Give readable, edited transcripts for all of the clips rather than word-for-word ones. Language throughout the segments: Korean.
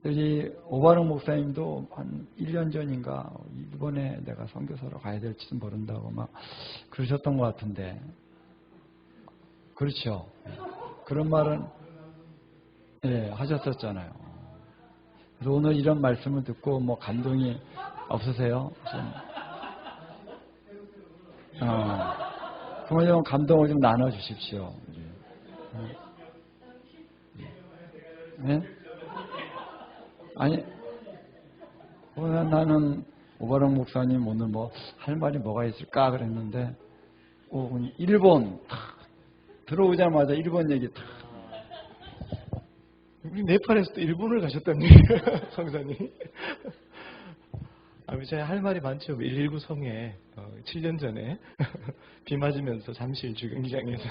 우리 오바롱 목사님도 한 1년 전인가 이번에 내가 선교사로 가야 될지도 모른다고 막 그러셨던 것 같은데. 그렇죠. 그런 말은 예, 하셨었잖아요. 그래서 오늘 이런 말씀을 듣고 뭐 감동이 없으세요? 그러면 좀 감동을 좀 나눠 주십시오. 네? 아니, 오늘 나는 오바롱 목사님 오늘 뭐 할 말이 뭐가 있을까 그랬는데, 일본 들어오자마자 일본 얘기 탁. 우리 네팔에서도 일본을 가셨다는 얘기예요, 성사님. 제가 할 말이 많죠. 119 성에 7년 전에 비 맞으면서 잠실 주경기장에서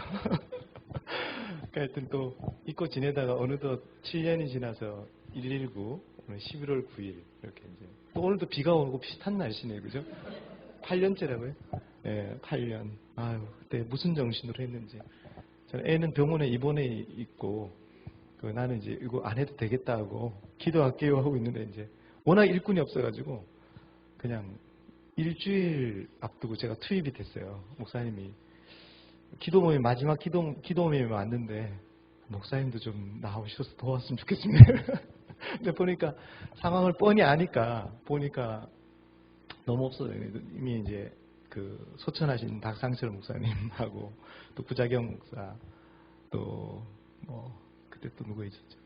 하여튼 또 잊고 지내다가 어느덧 7년이 지나서 119 오늘 11월 9일 이렇게 이제 또 오늘도 비가 오고 비슷한 날씨네요, 그죠? 8년째라고요? 예, 8년. 아유, 그때 무슨 정신으로 했는지. 저는 애는 병원에 입원해 있고 나는 이제 이거 안 해도 되겠다 하고 기도할게요 하고 있는데 이제 워낙 일꾼이 없어가지고 그냥 일주일 앞두고 제가 투입이 됐어요. 목사님이 기도 모임 마지막 기도 모임에 왔는데 목사님도 좀 나오셔서 도왔으면 좋겠습니다. 근데 보니까 상황을 뻔히 아니까 보니까 너무 없어요. 이미 이제 그 소천하신 박상철 목사님하고 또 부자경 목사 또 뭐 그때 또 누구 있었죠?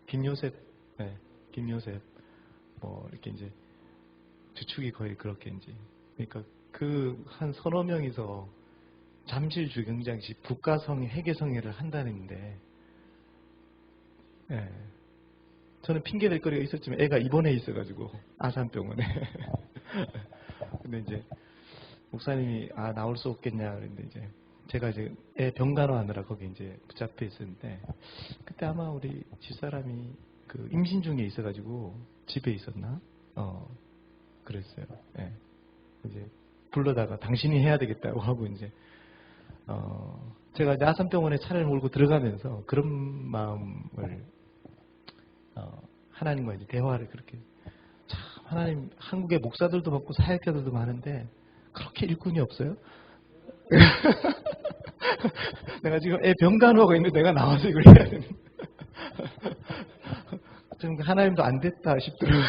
김요셉, 네, 김요셉 뭐 이렇게 이제 주축이 거의 그렇게 이제 그러니까 그 한 서너 명이서 잠실 주경장시 북가성회 회계성회를 한다는데, 예. 저는 핑계 댈 거리가 있었지만 애가 입원해 있어가지고 아산병원에. 근데 이제 목사님이 나올 수 없겠냐 그랬는데 이제 제가 이제 애 병간호하느라 거기 이제 붙잡혀 있었는데 그때 아마 우리 집사람이 그 임신 중에 있어가지고 집에 있었나? 그랬어요. 예. 이제 불러다가 당신이 해야 되겠다고 하고 이제 제가 이제 아산병원에 차를 몰고 들어가면서 그런 마음을 하나님과 이제 대화를 그렇게 참 하나님 한국의 목사들도 많고 사역자들도 많은데 그렇게 일꾼이 없어요? 내가 지금 애 병간호가 있는데 내가 나와서 이걸 해야 되는 좀 하나님도 안 됐다 싶더라고요.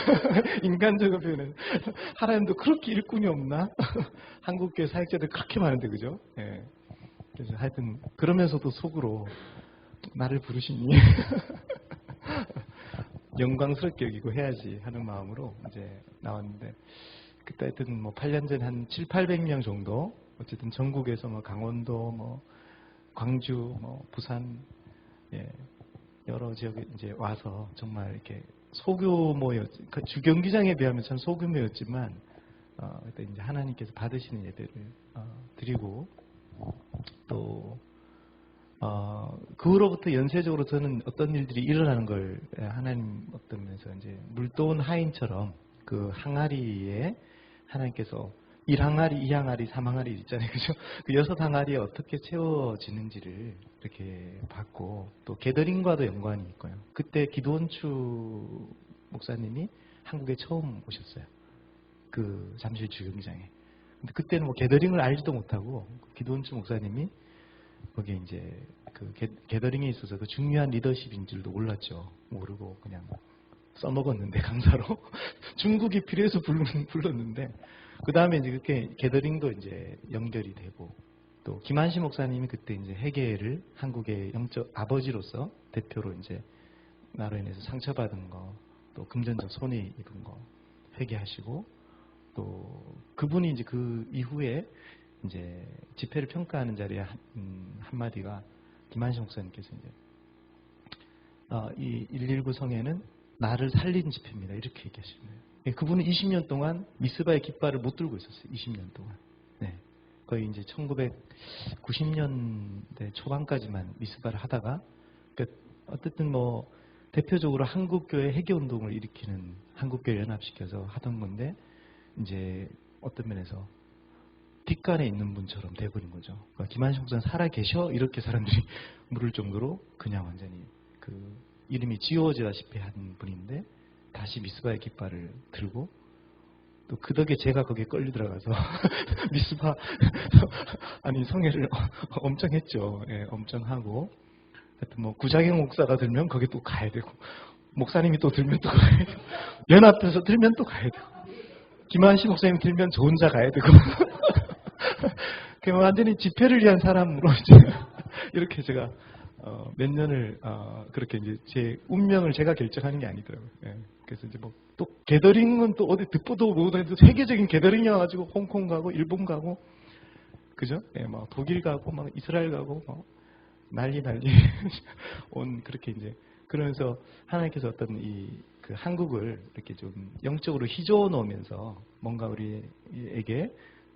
인간적인 표현은 하나님도 그렇게 일꾼이 없나? 한국교회 사역자들 그렇게 많은데 그죠? 예. 그래서 하여튼 그러면서도 속으로 나를 부르시니 영광스럽게 여기고 해야지 하는 마음으로 이제 나왔는데 그때 하여튼 뭐 8년 전에 한 7, 800명 정도 어쨌든 전국에서 뭐 강원도 뭐 광주 뭐 부산 예, 여러 지역에 이제 와서 정말 이렇게 소규모였 그 주경기장에 비하면 참 소규모였지만 그때 이제 하나님께서 받으시는 예배를 드리고 또 그 후로부터 연쇄적으로 저는 어떤 일들이 일어나는 걸 하나님 어떤 면에서 이제 물도원 하인처럼 그 항아리에 하나님께서 1항아리, 2항아리, 3항아리 있잖아요. 그죠? 그 6항아리에 어떻게 채워지는지를 이렇게 봤고 또 게더링과도 연관이 있고요. 그때 기도원추 목사님이 한국에 처음 오셨어요. 그 잠실 주경기장에. 근데 그때는 뭐 게더링을 알지도 못하고 기도원추 목사님이 거기에 이제 그 게더링에 있어서 그 중요한 리더십인 줄도 몰랐죠. 모르고 그냥 써먹었는데 강사로 중국이 필요해서 불렀는데 그 다음에 이제 그렇게 게더링도 이제 연결이 되고 또 김한시 목사님이 그때 이제 회계를 한국의 영적 아버지로서 대표로 이제 나로 인해서 상처받은 거 또 금전적 손해 입은 거 회개하시고 또 그분이 이제 그 이후에 이제 집회를 평가하는 자리에 한마디가 김한시 목사님께서 이제 이 119 성에는 나를 살린 집회입니다. 이렇게 얘기하시는 거예요. 그분은 20년 동안 미스바의 깃발을 못 들고 있었어요. 20년 동안. 네. 거의 이제 1990년대 초반까지만 미스바를 하다가 그러니까 어쨌든 뭐 대표적으로 한국교회 회개운동을 일으키는 한국교회 연합시켜서 하던 건데 이제 어떤 면에서 뒷간에 있는 분처럼 돼버린 거죠. 그러니까 김한식 목사는 살아계셔? 이렇게 사람들이 물을 정도로 그냥 완전히 그 이름이 지워지다시피 한 분인데 다시 미스바의 깃발을 들고 또 그 덕에 제가 거기에 끌려 들어가서 미스바 아니 성회를 엄청 했죠. 예, 엄청 하고 하여튼 뭐 구자경 목사가 들면 거기 또 가야 되고 목사님이 또 들면 또 가야 되고 연합에서 들면 또 가야 되고 김한식 목사님 들면 저 혼자 가야 되고 완전히 집회를 위한 사람으로 이제 이렇게 제가 몇 년을 그렇게 이제 제 운명을 제가 결정하는 게 아니더라고요. 예. 그래서 이제 뭐 또 게더링은 또 어디 듣보도 못해도 세계적인 게더링이어가지고 홍콩 가고 일본 가고 그죠? 예, 막 독일 가고 막 이스라엘 가고 뭐 난리 온 그렇게 이제 그러면서 하나님께서 어떤 그 한국을 이렇게 좀 영적으로 휘저어 놓으면서 뭔가 우리에게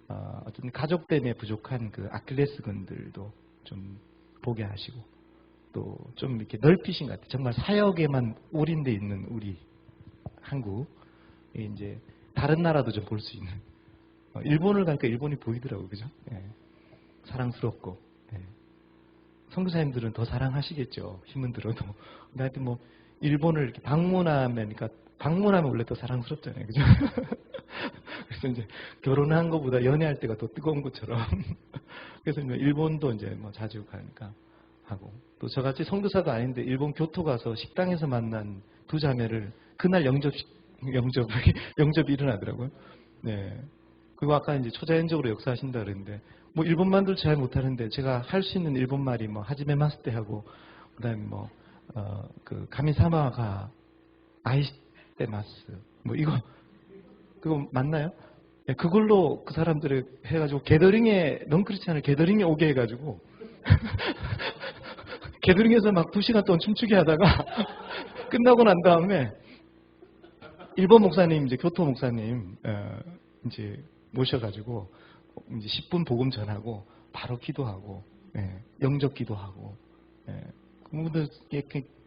어떤 가족 때문에 부족한 그 아킬레스건들도 좀 보게 하시고 또 좀 이렇게 넓히신 것 같아요. 정말 사역에만 올인돼 있는 우리 한국이 이제 다른 나라도 좀 볼 수 있는 일본을 가니까 일본이 보이더라고요. 그죠? 예. 사랑스럽고 예. 선교사님들은 더 사랑하시겠죠. 힘은 들어도. 근데 하여튼 뭐 일본을 이렇게 방문하면 원래 더 사랑스럽잖아요. 그죠? 그래서 이제 결혼한 것보다 연애할 때가 더 뜨거운 것처럼. 그래서 일본도 이제 뭐 자주 가니까 하고 또 저같이 선교사도 아닌데 일본 교토 가서 식당에서 만난 두 자매를 그날 영접이 일어나더라고요. 네. 그리고 아까 이제 초자연적으로 역사하신다 그랬는데 뭐 일본말도 잘 못하는데 제가 할 수 있는 일본말이 뭐 하지메 마스테 하고 그다음에 뭐 그 가미사마가 아이시테마스 뭐 이거 그거 맞나요? 네, 그걸로 그 사람들을 해가지고 넌크리스찬을 게더링에 오게 해가지고 게더링에서 막 2시간 동안 춤추게 하다가 끝나고 난 다음에 일본 목사님 이제 교토 목사님 이제 모셔가지고 이제 10분 복음 전하고 바로 기도하고 영접 기도하고 그분들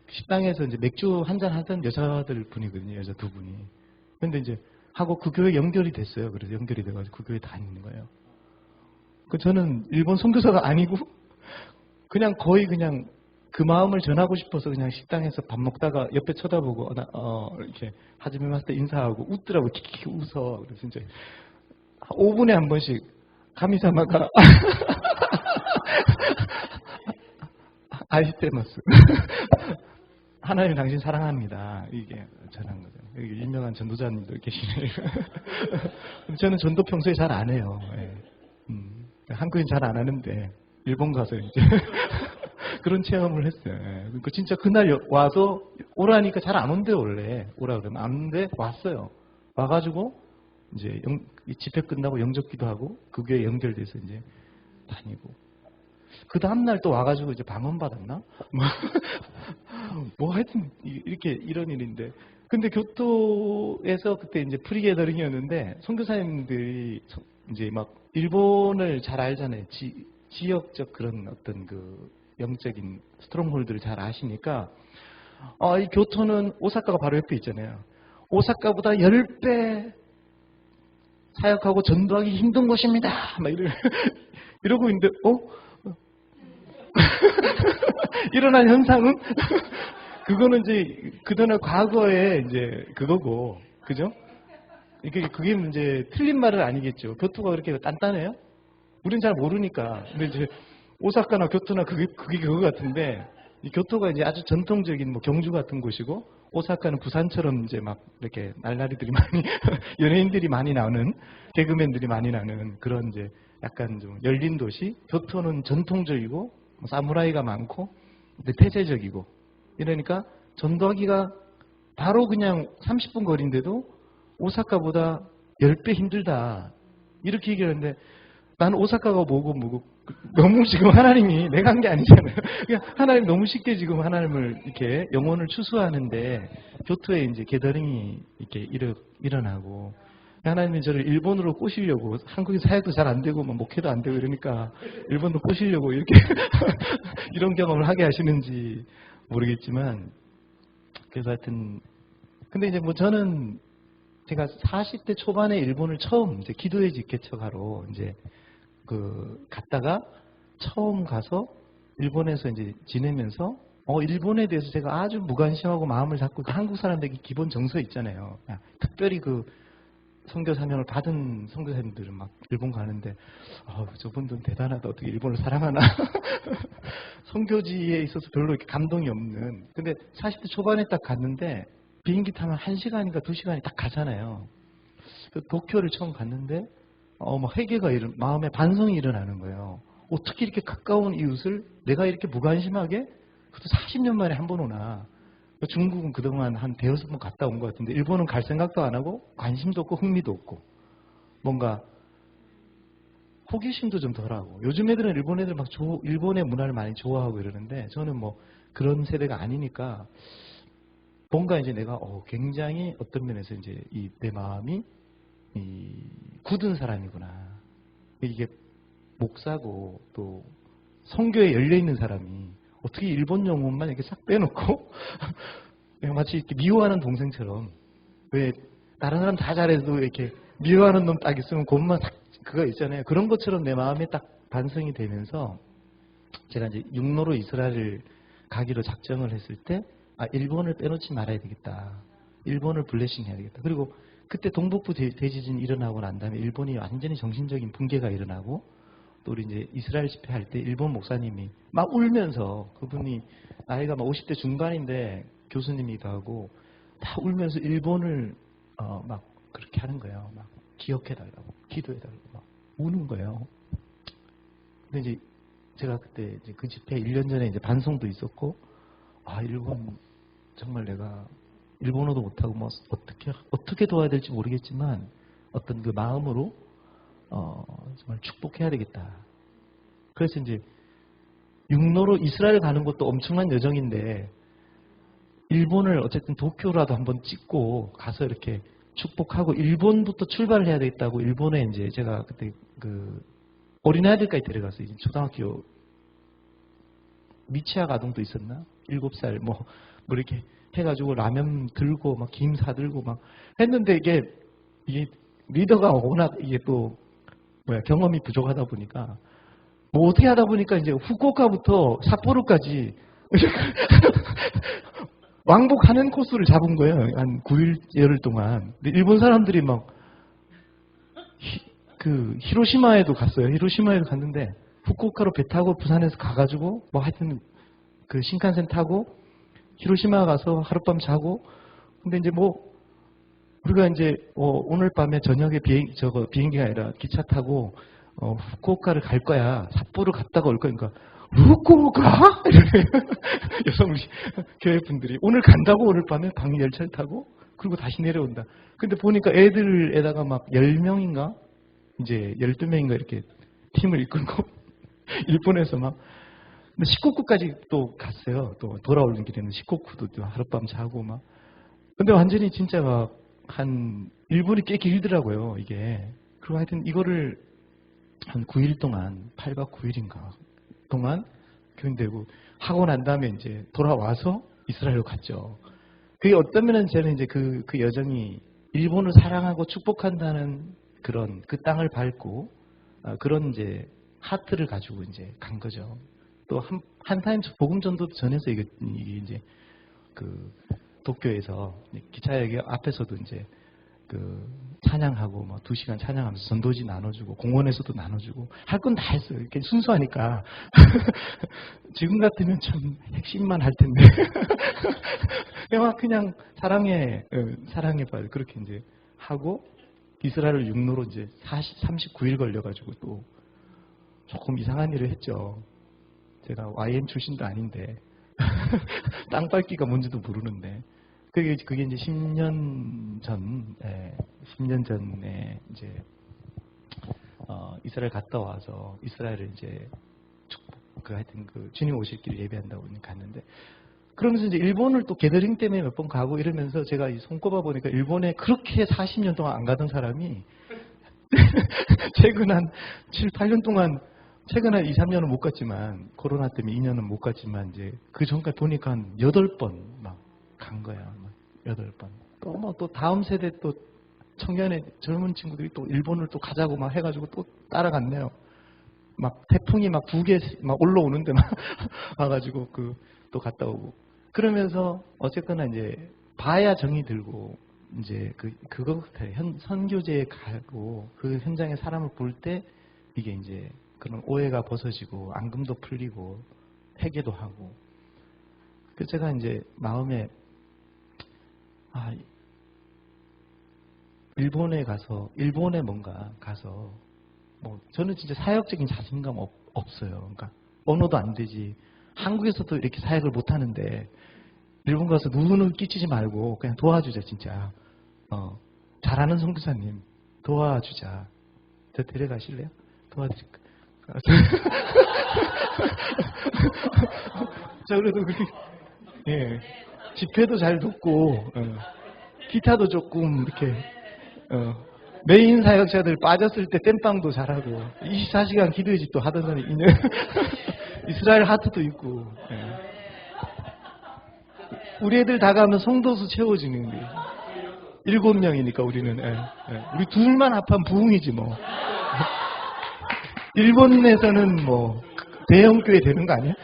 식당에서 이제 맥주 한잔 하던 여자들 분이거든요. 여자 두 분이. 근데 이제 하고 그 교회 연결이 됐어요. 그래서 연결이 돼가지고 그 교회 다니는 거예요. 그 저는 일본 선교사가 아니고 그냥 거의 그냥 그 마음을 전하고 싶어서 그냥 식당에서 밥 먹다가 옆에 쳐다보고 이렇게 하지메 마스터 인사하고 웃더라고. 키키키 웃어. 그래서 이제 5분에 한 번씩 가미사마가 아이시테마스 하나님 당신 사랑합니다. 이게 전한 거죠. 여기 유명한 전도자님도 계시네요. 저는 전도 평소에 잘 안 해요. 한국인 잘 안 하는데 일본 가서 이제 그런 체험을 했어요. 그러니까 진짜 그날 와서 오라니까 잘 안 온대요. 원래 오라 그러면 안 오는데 왔어요. 와가지고 이제 집회 끝나고 영접기도 하고 그 교회 연결돼서 이제 다니고 그 다음날 또 와가지고 이제 방언 받았나? 뭐 하여튼 이렇게 이런 일인데 근데 교토에서 그때 이제 프리게더링이었는데 선교사님들이 이제 막 일본을 잘 알잖아요. 지역적 그런 어떤 그 영적인 스트롱홀드를 잘 아시니까 이 교토는 오사카가 바로 옆에 있잖아요. 오사카보다 10배 사역하고 전도하기 힘든 곳입니다. 막 이러고 있는데 일어난 현상은 그거는 이제 그전에 과거에 이제 그거고 그죠? 그게 이제 틀린 말은 아니겠죠. 교토가 그렇게 단단해요? 우린 잘 모르니까. 근데 이제 오사카나 교토나 그게 그거 같은데 이 교토가 이제 아주 전통적인 뭐 경주 같은 곳이고 오사카는 부산처럼 이제 막 이렇게 날라리들이 많이 연예인들이 많이 나오는 개그맨들이 많이 나오는 그런 이제 약간 좀 열린 도시. 교토는 전통적이고 사무라이가 많고 근데 폐쇄적이고 이러니까 전도하기가 바로 그냥 30분 거리인데도 오사카보다 10배 힘들다 이렇게 얘기하는데 나는 오사카가 뭐고 너무 지금 하나님이 내가 한 게 아니잖아요. 그냥 하나님 너무 쉽게 지금 하나님을 이렇게 영혼을 추수하는데 교토에 이제 게더링이 이렇게 일어나고 하나님이 저를 일본으로 꼬시려고 한국인 사역도 잘 안 되고 목회도 안 되고 이러니까 일본으로 꼬시려고 이렇게 이런 경험을 하게 하시는지 모르겠지만 그래서 하여튼 근데 이제 뭐 저는 제가 40대 초반에 일본을 처음 이제 기도의 집 개척하러 이제 갔다가 처음 가서 일본에서 이제 지내면서 일본에 대해서 제가 아주 무관심하고 마음을 잡고 그 한국 사람들에게 기본 정서 있잖아요. 특별히 그 선교 사명을 받은 선교사님들은 막 일본 가는데 저분들은 대단하다. 어떻게 일본을 사랑하나. 선교지에 있어서 별로 이렇게 감동이 없는. 근데 40대 초반에 딱 갔는데 비행기 타면 1시간인가 2시간이 딱 가잖아요. 그 도쿄를 처음 갔는데 막 회개가 마음에 반성이 일어나는 거예요. 어떻게 이렇게 가까운 이웃을 내가 이렇게 무관심하게 그것도 40년 만에 한 번 오나. 중국은 그동안 한 대여섯 번 갔다 온 것 같은데 일본은 갈 생각도 안 하고 관심도 없고 흥미도 없고 뭔가 호기심도 좀 덜하고. 요즘 애들은 일본 애들 막 일본의 문화를 많이 좋아하고 이러는데 저는 뭐 그런 세대가 아니니까 뭔가 이제 내가 굉장히 어떤 면에서 이제 내 마음이 굳은 사람이구나. 이게 목사고 또 선교에 열려 있는 사람이 어떻게 일본 영혼만 이렇게 싹 빼놓고 그냥 마치 이렇게 미워하는 동생처럼 왜 다른 사람 다 잘해도 이렇게 미워하는 놈 딱 있으면 그것만 싹 그거 있잖아요. 그런 것처럼 내 마음에 딱 반성이 되면서 제가 이제 육로로 이스라엘을 가기로 작정을 했을 때 일본을 빼놓지 말아야 되겠다. 일본을 블레싱 해야 되겠다. 그리고 그때 동북부 대지진이 일어나고 난 다음에 일본이 완전히 정신적인 붕괴가 일어나고 또 우리 이제 이스라엘 집회할 때 일본 목사님이 막 울면서 그분이 나이가 막 50대 중반인데 교수님이기도 하고 다 울면서 일본을 막 그렇게 하는 거예요. 막 기억해달라고, 기도해달라고 막 우는 거예요. 근데 이제 제가 그때 이제 그 집회 1년 전에 이제 반송도 있었고 일본 정말 내가 일본어도 못하고 뭐 어떻게 도와야 될지 모르겠지만 어떤 그 마음으로 정말 축복해야 되겠다. 그래서 이제 육로로 이스라엘 가는 것도 엄청난 여정인데 일본을 어쨌든 도쿄라도 한번 찍고 가서 이렇게 축복하고 일본부터 출발을 해야 되겠다고 일본에 이제 제가 그때 그 어린아이들까지 데려가서 이제 초등학교 미취학 아동도 있었나? 7살 뭐 이렇게 해가지고 라면 들고 막 김 사들고 막 했는데 이게 리더가 워낙 이게 또 경험이 부족하다 보니까 뭐 어떻게 하다 보니까 이제 후쿠오카부터 삿포로까지 왕복하는 코스를 잡은 거예요. 한 9일 열흘 동안. 근데 일본 사람들이 막 히로시마에도 갔어요. 히로시마에도 갔는데 후쿠오카로 배 타고 부산에서 가가지고 뭐 하여튼 그 신칸센 타고 히로시마 가서 하룻밤 자고. 근데 이제 뭐 우리가 이제 오늘 밤에 저녁에 비행기가 아니라 기차 타고 후쿠오카를 갈 거야. 삿포로 갔다가 올 거니까 후쿠오카? 여성 교회분들이 오늘 간다고 오늘 밤에 방위 열차를 타고 그리고 다시 내려온다. 근데 보니까 애들에다가 막 10명인가 이제 12명인가 이렇게 팀을 이끌고 일본에서 막 근데 시코쿠까지 또 갔어요. 또 돌아오는 길에는 시코쿠도 또 하룻밤 자고 막. 근데 완전히 진짜 막 한 일본이 꽤 길더라고요, 이게. 그리고 하여튼 이거를 한 9일 동안, 8박 9일인가 동안 교육되고 하고 난 다음에 이제 돌아와서 이스라엘로 갔죠. 그게 어떤 면은 저는 이제 그 여정이 일본을 사랑하고 축복한다는 그런 그 땅을 밟고 그런 이제 하트를 가지고 이제 간 거죠. 또 한 타임 복음 전도 전에서 이게 이제 그 도쿄에서 기차역 앞에서도 이제 그 찬양하고 뭐 2시간 찬양하면서 전도지 나눠주고 공원에서도 나눠주고 할 건 다 했어요. 이렇게 순수하니까 지금 같으면 참 핵심만 할 텐데 그냥 사랑해 봐요. 그렇게 이제 하고 이스라엘을 육로로 이제 39일 걸려가지고 또 조금 이상한 일을 했죠. 제가 YM 출신도 아닌데 땅 밟기가 뭔지도 모르는데 그게 이제 10년 전에 이제 이스라엘 갔다 와서 이스라엘을 이제 하여튼 그 주님 오실 길 예배한다고 갔는데 그러면서 이제 일본을 또 게더링 때문에 몇 번 가고 이러면서 제가 손꼽아 보니까 일본에 그렇게 40년 동안 안 가던 사람이 최근 한 7, 8년 동안 최근 한 2, 3년은 못 갔지만 코로나 때문에 2년은 못 갔지만 이제 그 전까지 보니까 한 8번 막 간 거야. 막 8번. 또 다음 세대 또 청년의 젊은 친구들이 또 일본을 또 가자고 막 해가지고 또 따라갔네요. 막 태풍이 막 북에 막 올라오는데 막 와가지고 또 갔다 오고 그러면서 어쨌거나 이제 봐야 정이 들고 이제 그거 같아요. 선교제에 가고 그 현장에 사람을 볼 때 이게 이제 그런 오해가 벗어지고 앙금도 풀리고 회개도 하고 그래서 제가 이제 마음에 일본에 뭔가 가서 뭐 저는 진짜 사역적인 자신감 없어요. 그러니까 언어도 안 되지. 한국에서도 이렇게 사역을 못 하는데 일본 가서 누구는 끼치지 말고 그냥 도와주자 진짜. 잘하는 선교사님 도와주자. 저 데려가실래요? 도와드릴까? 자 그래도 예 집회도 잘 돕고 기타도 조금 이렇게 메인 사역자들 빠졌을 때 땜빵도 잘하고 24시간 기도의 집도 하던 사람이 있는 이스라엘 하트도 있고 우리 애들 다 가면 성도수 채워지는 게 7명이니까 우리는 우리 둘만 합하면 부흥이지 뭐 일본에서는 뭐 대형교회 되는 거 아니야?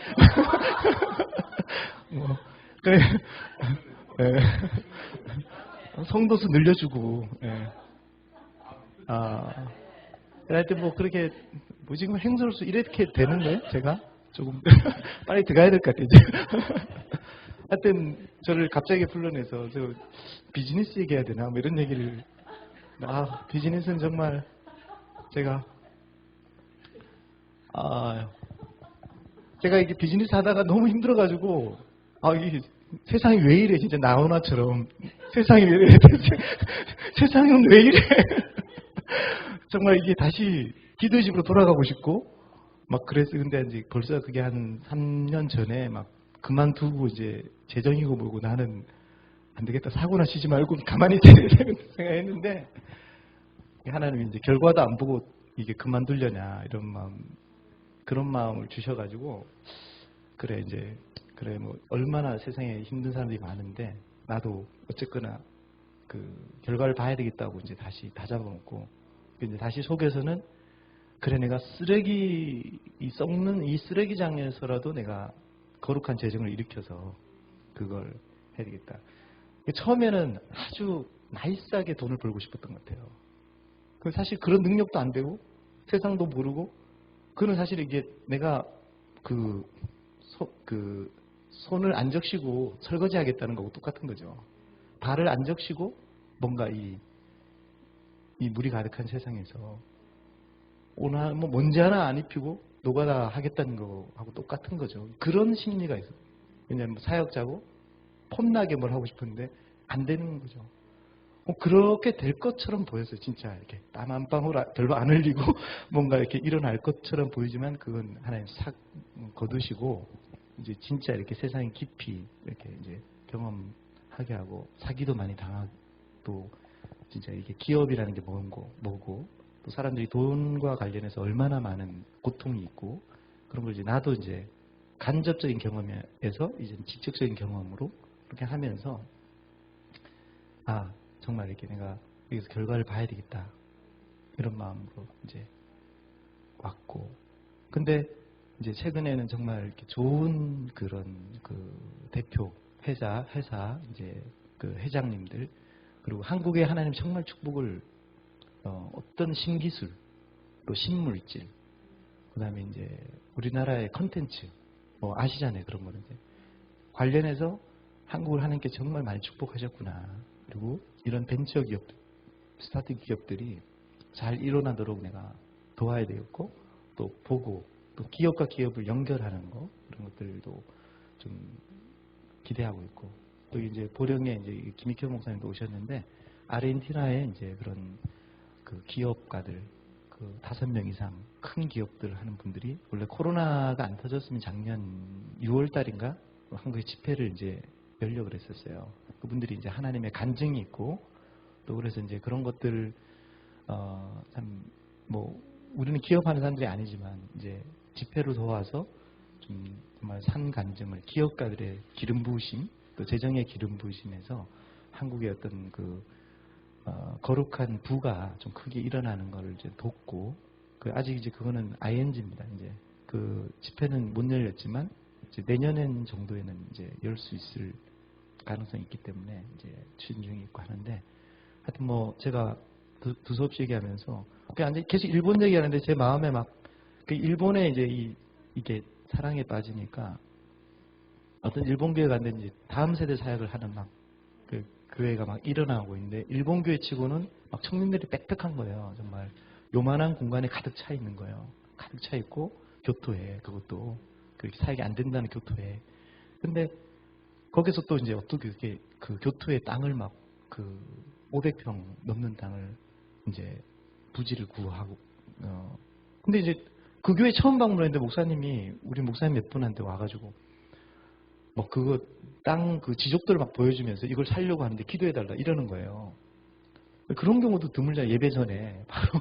뭐 그래 성도수 늘려주고 하여튼 뭐 그렇게 뭐 지금 행설수 이렇게 되는 거예요? 제가 조금 빨리 들어가야 될 것 같아요. 하여튼 저를 갑자기 불러내서 저 비즈니스 얘기해야 되나 뭐 이런 얘기를 비즈니스는 정말 제가 이게 비즈니스 하다가 너무 힘들어가지고 이게 세상이 왜 이래 진짜 나훈아처럼 세상이 왜 이래 세상은 왜 이래 정말 이게 다시 기도의 집으로 돌아가고 싶고 막 그랬어요. 근데 이제 벌써 그게 한 3년 전에 막 그만두고 이제 재정이고 뭐고 나는 안 되겠다 사고나 치지 말고 가만히 있어야 생각했는데 하나님이 이제 결과도 안 보고 이게 그만두려냐 이런 그런 마음을 주셔가지고 그래 뭐 얼마나 세상에 힘든 사람들이 많은데 나도 어쨌거나 그 결과를 봐야 되겠다고 이제 다시 다잡아먹고 이제 다시 속에서는 그래 내가 쓰레기 썩는 이 쓰레기장에서라도 내가 거룩한 재정을 일으켜서 그걸 해야 되겠다. 처음에는 아주 나이스하게 돈을 벌고 싶었던 것 같아요. 사실 그런 능력도 안 되고 세상도 모르고 그는 사실 이게 내가 손을 안 적시고 설거지 하겠다는 거고 똑같은 거죠. 발을 안 적시고 뭔가 이 물이 가득한 세상에서 오늘 뭐 먼지 하나 안 입히고 노가다 하겠다는 거하고 똑같은 거죠. 그런 심리가 있어요. 왜냐하면 사역자고 폼나게 뭘 하고 싶은데 안 되는 거죠. 그렇게 될 것처럼 보였어요. 진짜 이렇게 땀 한 방울 별로 안 흘리고 뭔가 이렇게 일어날 것처럼 보이지만 그건 하나님 싹 거두시고 이제 진짜 이렇게 세상에 깊이 이렇게 이제 경험하게 하고 사기도 많이 당하고 또 진짜 이게 기업이라는 게 뭐고 또 사람들이 돈과 관련해서 얼마나 많은 고통이 있고 그런 걸 이제 나도 이제 간접적인 경험에서 이제 직접적인 경험으로 그렇게 하면서 정말 이렇게 내가 여기서 결과를 봐야 되겠다 이런 마음으로 이제 왔고 근데 이제 최근에는 정말 이렇게 좋은 그런 대표 회사 이제 그 회장님들 그리고 한국에 하나님 정말 축복을 어떤 신기술 또 신물질 그다음에 이제 우리나라의 컨텐츠 뭐 아시잖아요. 그런 거는 이제 관련해서 한국을 하나님께 정말 많이 축복하셨구나. 그리고 이런 벤처 기업, 스타트 기업들이 잘 일어나도록 내가 도와야 되겠고 또 보고 또 기업과 기업을 연결하는 거 그런 것들도 좀 기대하고 있고 또 이제 보령에 이제 김익현 목사님도 오셨는데 아르헨티나에 이제 그런 그 기업가들 5명 이상 큰 기업들 하는 분들이 원래 코로나가 안 터졌으면 작년 6월 달인가 한국에 집회를 이제 열려고 그랬었어요. 그분들이 이제 하나님의 간증이 있고 또 그래서 이제 그런 것들 참 뭐 우리는 기업하는 사람들이 아니지만 이제 집회로 도와서 좀 정말 산 간증을 기업가들의 기름 부으심 또 재정의 기름 부으심에서 한국의 어떤 거룩한 부가 좀 크게 일어나는 것을 이제 돕고 아직 이제 그거는 ING입니다. 이제 그 집회는 못 열렸지만 이제 내년엔 정도에는 이제 열 수 있을 가능성이 있기 때문에 이제 추진 중에 있고 하는데, 하여튼 뭐 제가 두서없이 얘기하면서 그냥 계속 일본 얘기하는데 제 마음에 막 그 일본에 이제 이게 사랑에 빠지니까 어떤 일본 교회가 안 되는지 다음 세대 사역을 하는 막 그 교회가 막 일어나고 있는데, 일본 교회 치고는 막 청년들이 빽빽한 거예요. 정말 요만한 공간에 가득 차 있는 거예요. 가득 차 있고 교토에, 그것도 그렇게 사역이 안 된다는 교토에. 근데 거기서 또 이제 어떻게 그 교토의 땅을 막 그 500평 넘는 땅을 이제 부지를 구하고, 근데 이제 그 교회 처음 방문했는데 목사님이, 우리 목사님 몇 분한테 와가지고 뭐 그거 땅 그 지적도를 막 보여주면서 이걸 살려고 하는데 기도해달라 이러는 거예요. 그런 경우도 드물잖아요. 예배 전에, 바로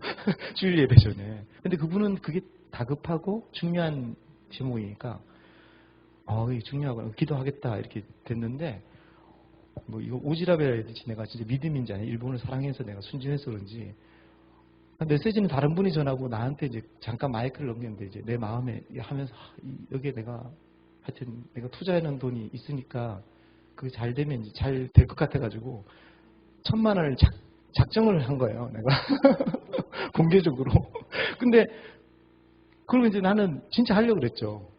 주일 예배 전에. 근데 그분은 그게 다급하고 중요한 제목이니까 이게 중요하구나, 기도하겠다 이렇게 됐는데, 뭐 이거 오지랖이라 해야 되지, 내가 진짜 믿음인지 아니 일본을 사랑해서 내가 순진해서 그런지 메시지는 다른 분이 전하고 나한테 이제 잠깐 마이크를 넘겼는데, 이제 내 마음에 하면서 여기에 내가 하여튼 내가 투자하는 돈이 있으니까 그게 잘 되면 이제 잘 될 것 같아가지고 1,000만 원을 작정을 한 거예요, 내가. 공개적으로. 근데 그러면 이제 나는 진짜 하려고 그랬죠.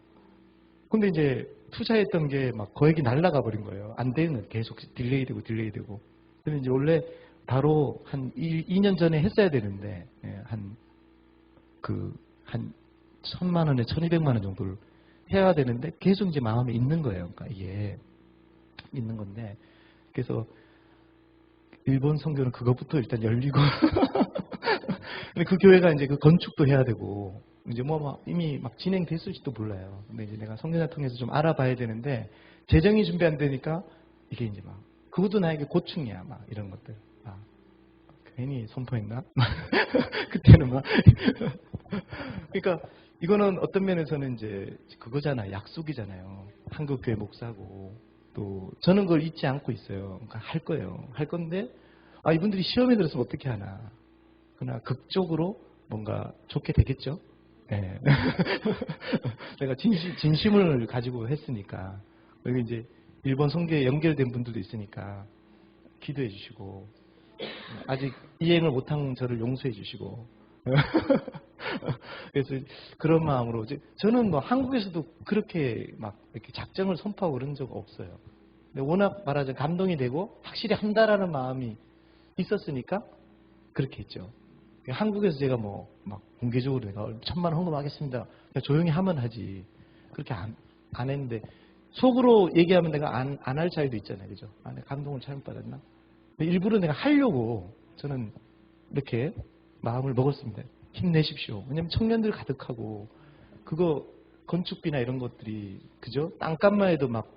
근데 이제 투자했던 게 막 거액이 날아가 버린 거예요. 안 되는 거예요. 계속 딜레이 되고. 그래서 이제 원래 바로 한 2년 전에 했어야 되는데, 한 1,000만 원에 1,200만 원 정도를 해야 되는데 계속 이제 마음에 있는 거예요. 그러니까 이게 있는 건데, 그래서 일본 선교는 그것부터 일단 열리고 근데 그 교회가 이제 그 건축도 해야 되고 이제 막 이미 막 진행됐을지도 몰라요. 근데 이제 내가 선교사 통해서 좀 알아봐야 되는데 재정이 준비 안 되니까 이게 이제 막 그것도 나에게 고충이야. 막 이런 것들. 괜히 선포했나? 그때는 막 그러니까 이거는 어떤 면에서는 이제 그거잖아, 약속이잖아요. 한국 교회 목사고 또 저는 그걸 잊지 않고 있어요. 그러니까 할 거예요. 할 건데 이분들이 시험에 들었으면 어떻게 하나. 그러나 극적으로 뭔가 좋게 되겠죠. 네. 내가 진심을 가지고 했으니까. 여기 이제 일본 선교에 연결된 분들도 있으니까 기도해 주시고, 아직 이행을 못한 저를 용서해 주시고. 그래서 그런 마음으로 저는 뭐 한국에서도 그렇게 막 이렇게 작정을 선포하고 그런 적 없어요. 근데 워낙 말하자면 감동이 되고 확실히 한다라는 마음이 있었으니까 그렇게 했죠. 한국에서 제가 뭐 막 공개적으로 내가 1,000만 원 헌금하겠습니다. 조용히 하면 하지. 그렇게 안 했는데 속으로 얘기하면 내가 안 할 자유도 있잖아요. 그죠? 내가 감동을 잘못 받았나? 일부러 내가 하려고 저는 이렇게 마음을 먹었습니다. 힘내십시오. 왜냐면 청년들 가득하고 그거 건축비나 이런 것들이 그죠? 땅값만 해도 막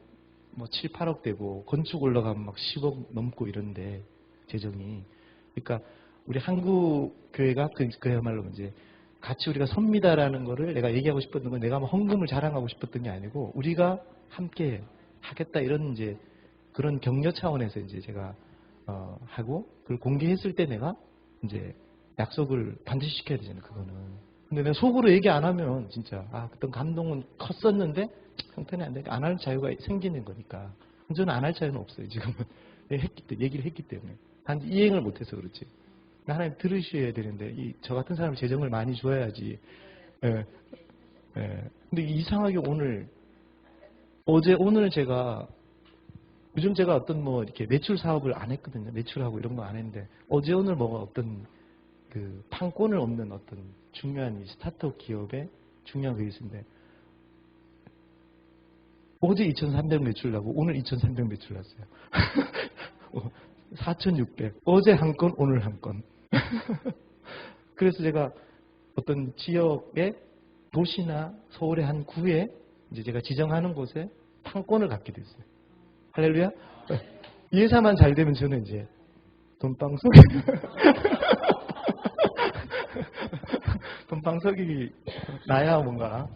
뭐 7, 8억 되고 건축 올라가면 막 10억 넘고 이런데 재정이. 그러니까 우리 한국 교회가 그야말로 이제 같이 우리가 섭니다라는 거를 내가 얘기하고 싶었던 건, 내가 뭐 헌금을 자랑하고 싶었던 게 아니고 우리가 함께 하겠다 이런 이제 그런 격려 차원에서 이제 제가 하고 그걸 공개했을 때 내가 이제 약속을 반드시 지켜야 되잖아요. 그거는. 근데 내가 속으로 얘기 안 하면 진짜 그때 감동은 컸었는데 형편이 안 되니까 안 할 자유가 생기는 거니까. 저는 안 할 자유는 없어요. 지금은 얘기를 했기 때문에. 단지 이행을 못해서 그렇지. 하나님 들으셔야 되는데 저 같은 사람이 재정을 많이 줘야지. 근데 이상하게 오늘 제가 요즘 제가 어떤 뭐 이렇게 매출 사업을 안 했거든요. 매출하고 이런 거 안 했는데 어제 오늘 뭐가 어떤 그 판권을 없는 어떤 중요한 이 스타트업 기업의 중요한 게 있는데 어제 2,300 매출 나고 오늘 2,300 매출 났어요. 4,600. 어제 한 건, 오늘 한 건. 그래서 제가 어떤 지역의 도시나 서울의 한 구에 이제 제가 지정하는 곳에 판권을 갖게 됐어요. 할렐루야. 예사만 잘 되면 저는 이제 돈방석이 돈방석이 나야 뭔가.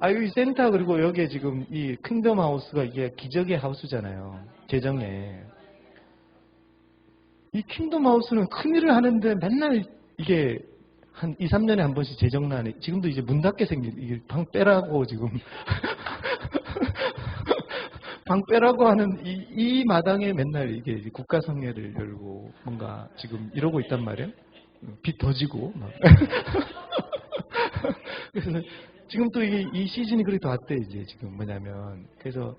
여기 센터, 그리고 여기에 지금 이 킹덤 하우스가 이게 기적의 하우스잖아요. 재정에. 이 킹덤 하우스는 큰일을 하는데 맨날 이게 한 2, 3년에 한 번씩 재정난이, 지금도 이제 문 닫게 생긴, 이게 방 빼라고 지금. 방 빼라고 하는 이 마당에 맨날 이게 국가성회를 열고 뭔가 지금 이러고 있단 말이에요. 빚 더 지고 막. 그래서 지금 또 이 시즌이 그렇게 더 왔대 이제 지금 뭐냐면 그래서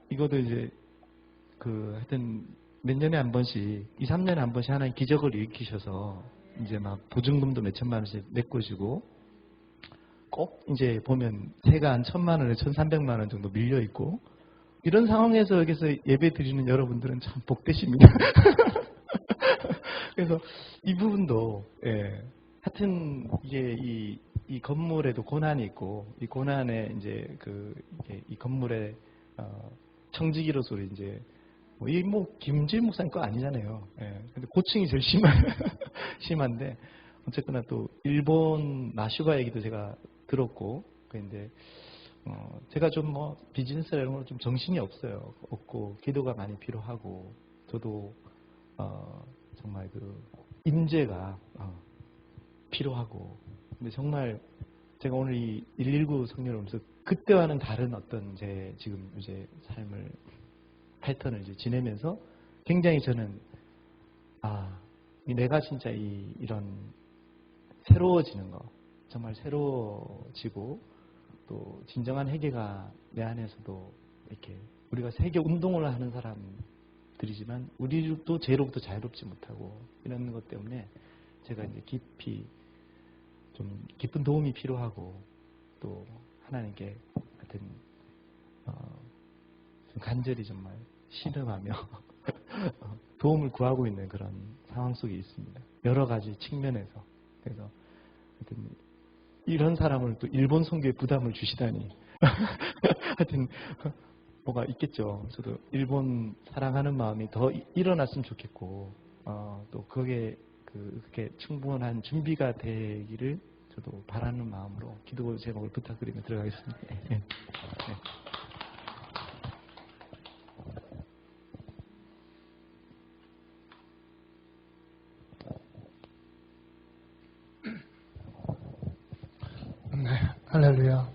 이것도 이제 하여튼 몇 년에 한 번씩 2, 3년에 한 번씩 하나의 기적을 일으키셔서 이제 막 보증금도 몇 천만 원씩 메꿔주고 꼭 이제 보면 세가 한 1,000만 원에 1,300만 원 정도 밀려 있고 이런 상황에서 여기서 예배 드리는 여러분들은 참 복되십니다. 그래서 이 부분도 하여튼 이게 이 건물에도 고난이 있고 이 고난에 이제 이 건물의 청지기로서 이제 김질 목사님 거 아니잖아요. 근데 고층이 제일 심한데 어쨌거나 또 일본 마슈가 얘기도 제가 들었고 그런데 제가 좀 비즈니스 이런 거 좀 정신이 없고 기도가 많이 필요하고 저도 정말 임재가 필요하고 근데 정말 제가 오늘 이 119 성령을 오면서 그때와는 다른 어떤 제 지금 이제 삶을 패턴을 이제 지내면서 굉장히 저는 내가 진짜 이런 새로워지는 거 정말 새로워지고 또 진정한 회개가 내 안에서도 이렇게 우리가 세계 운동을 하는 사람들이지만 우리도 죄로부터 자유롭지 못하고 이런 것 때문에 제가 이제 깊이 좀 깊은 도움이 필요하고 또 하나님께 하여튼 간절히 정말 신음하며 도움을 구하고 있는 그런 상황 속에 있습니다. 여러 가지 측면에서 그래서 하여튼 이런 사람을 또 일본 선교에 부담을 주시다니 하여튼 뭐가 있겠죠. 저도 일본 사랑하는 마음이 더 일어났으면 좋겠고 또 그게 그렇게 충분한 준비가 되기를 저도 바라는 마음으로 기도 제목을 부탁드리며 들어가겠습니다. 네. 네, 할렐루야.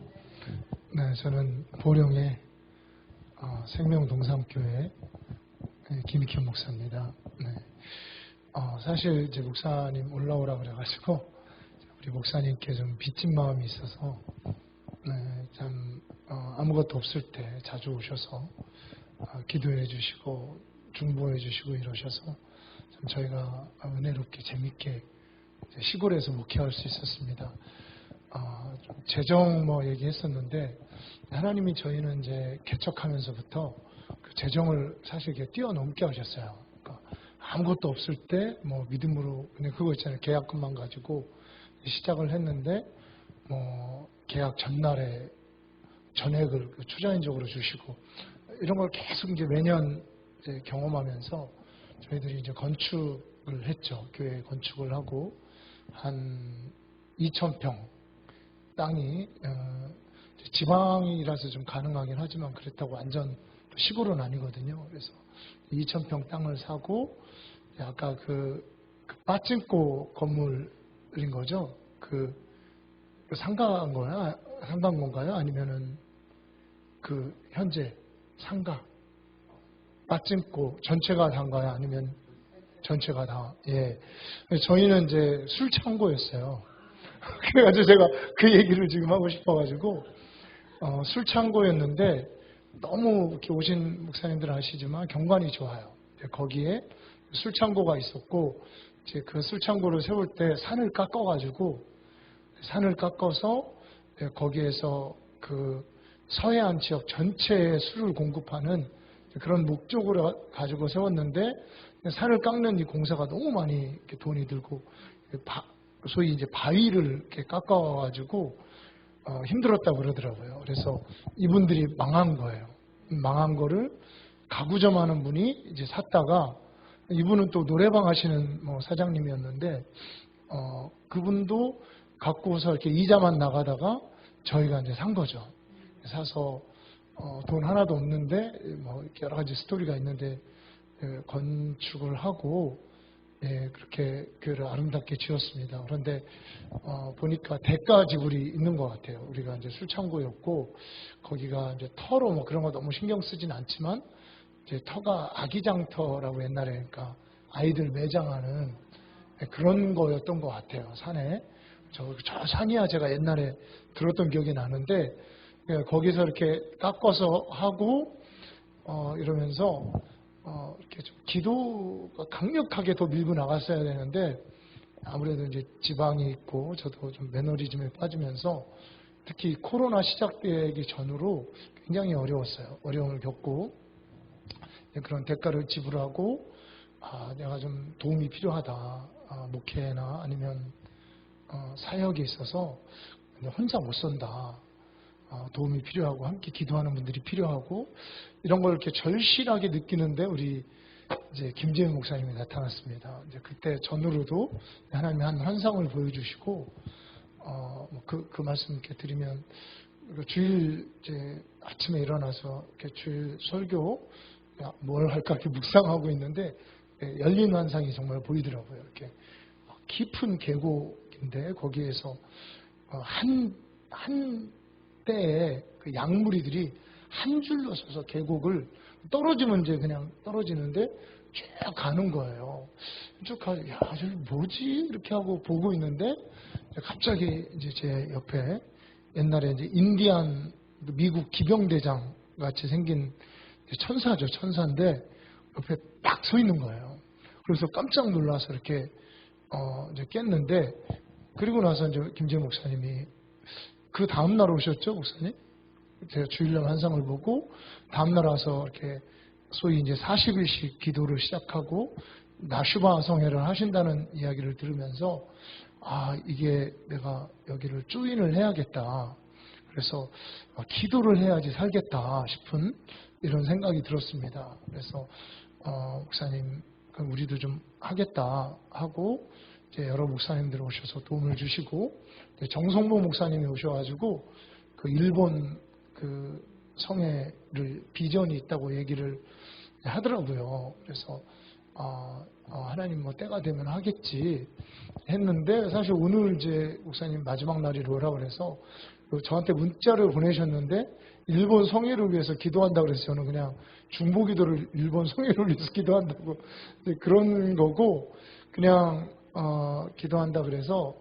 네, 저는 보령의 생명동산교회 김익현 목사입니다. 네. 사실 이제 목사님 올라오라 그래가지고 우리 목사님께 좀 빚진 마음이 있어서 네, 참 아무것도 없을 때 자주 오셔서 기도해 주시고 중보해 주시고 이러셔서 참 저희가 은혜롭게 재밌게 시골에서 목회할 수 있었습니다. 재정 얘기했었는데 하나님이 저희는 이제 개척하면서부터 그 재정을 사실 이렇게 뛰어넘게 하셨어요. 그러니까 아무것도 없을 때 믿음으로 그냥 그거 있잖아요. 계약금만 가지고 시작을 했는데 계약 전날에 전액을 초자연적으로 주시고 이런 걸 계속 이제 매년 이제 경험하면서 저희들이 이제 건축을 했죠. 교회 건축을 하고 한 2,000평 땅이 지방이라서 좀 가능하긴 하지만 그렇다고 완전 시골은 아니거든요. 그래서 2,000평 땅을 사고 아까 그 빠찡고 건물인 거죠. 상가인 거야? 상가인 건가요? 아니면은 현재 상가 빠찡고 전체가 상가야? 아니면 전체가 다? 예. 저희는 이제 술 창고였어요. 그래가지고 제가 그 얘기를 지금 하고 싶어가지고 술 창고였는데 너무 이렇게 오신 목사님들 아시지만 경관이 좋아요. 거기에 술 창고가 있었고 이제 그 술 창고를 세울 때 산을 깎아서 거기에서 그 서해안 지역 전체에 술을 공급하는 그런 목적으로 가지고 세웠는데 산을 깎는 이 공사가 너무 많이 이렇게 돈이 들고 소위 이제 바위를 이렇게 깎아가지고 힘들었다고 그러더라고요. 그래서 이분들이 망한 거예요. 망한 거를 가구점 하는 분이 이제 샀다가 이분은 또 노래방 하시는 사장님이었는데 그분도 갖고서 이렇게 이자만 나가다가 저희가 이제 산 거죠. 사서 돈 하나도 없는데 여러 가지 스토리가 있는데 건축을 하고 예, 그렇게 교회를 아름답게 지었습니다. 그런데 보니까 대가 지불이 있는 것 같아요. 우리가 이제 술창고였고 거기가 이제 터로 뭐 그런 거 너무 신경 쓰진 않지만 이제 터가 아기장터라고 옛날에 그러니까 아이들 매장하는 그런 거였던 것 같아요. 산에 저 산이야 제가 옛날에 들었던 기억이 나는데 거기서 이렇게 깎아서 하고 이러면서 이렇게 좀 기도가 강력하게 더 밀고 나갔어야 되는데 아무래도 이제 지방이 있고 저도 좀 매너리즘에 빠지면서 특히 코로나 시작되기 전으로 굉장히 어려웠어요. 어려움을 겪고 그런 대가를 지불하고 내가 좀 도움이 필요하다. 목회나 아니면 사역에 있어서 혼자 못 선다. 도움이 필요하고 함께 기도하는 분들이 필요하고 이런 걸 이렇게 절실하게 느끼는데 우리 이제 김재현 목사님이 나타났습니다. 이제 그때 전으로도 하나님이 한 환상을 보여주시고 그 말씀 이렇게 드리면 주일 이제 아침에 일어나서 이렇게 주일 설교 뭘 할까 이렇게 묵상하고 있는데 열린 환상이 정말 보이더라고요. 이렇게 깊은 계곡인데 거기에서 한 때에 그 양무리들이 한 줄로 서서 계곡을 떨어지면 이제 그냥 떨어지는데 쭉 가는 거예요. 쭉 가서 야, 저기 뭐지? 이렇게 하고 보고 있는데 갑자기 이제 제 옆에 옛날에 이제 인디안 미국 기병대장 같이 생긴 천사죠. 천사인데 옆에 딱 서 있는 거예요. 그래서 깜짝 놀라서 이렇게 이제 깼는데 그리고 나서 이제 김재 목사님이 그 다음날 오셨죠, 목사님? 제가 주일날 환상을 보고 다음날 와서 이렇게 소위 이제 40일씩 기도를 시작하고 나슈바 성회를 하신다는 이야기를 들으면서 이게 내가 여기를 조인을 해야겠다. 그래서 기도를 해야지 살겠다 싶은 이런 생각이 들었습니다. 그래서 목사님 그럼 우리도 좀 하겠다 하고 이제 여러 목사님들 오셔서 도움을 주시고 정성보 목사님이 오셔가지고 그 일본 그 성회를 비전이 있다고 얘기를 하더라고요. 그래서 하나님 뭐 때가 되면 하겠지 했는데 사실 오늘 이제 목사님 마지막 날이 오라 그래서 저한테 문자를 보내셨는데 일본 성회를 위해서 기도한다고 그래서 저는 그냥 중보기도를 일본 성회를 위해서 기도한다고 그런 거고 그냥 기도한다 그래서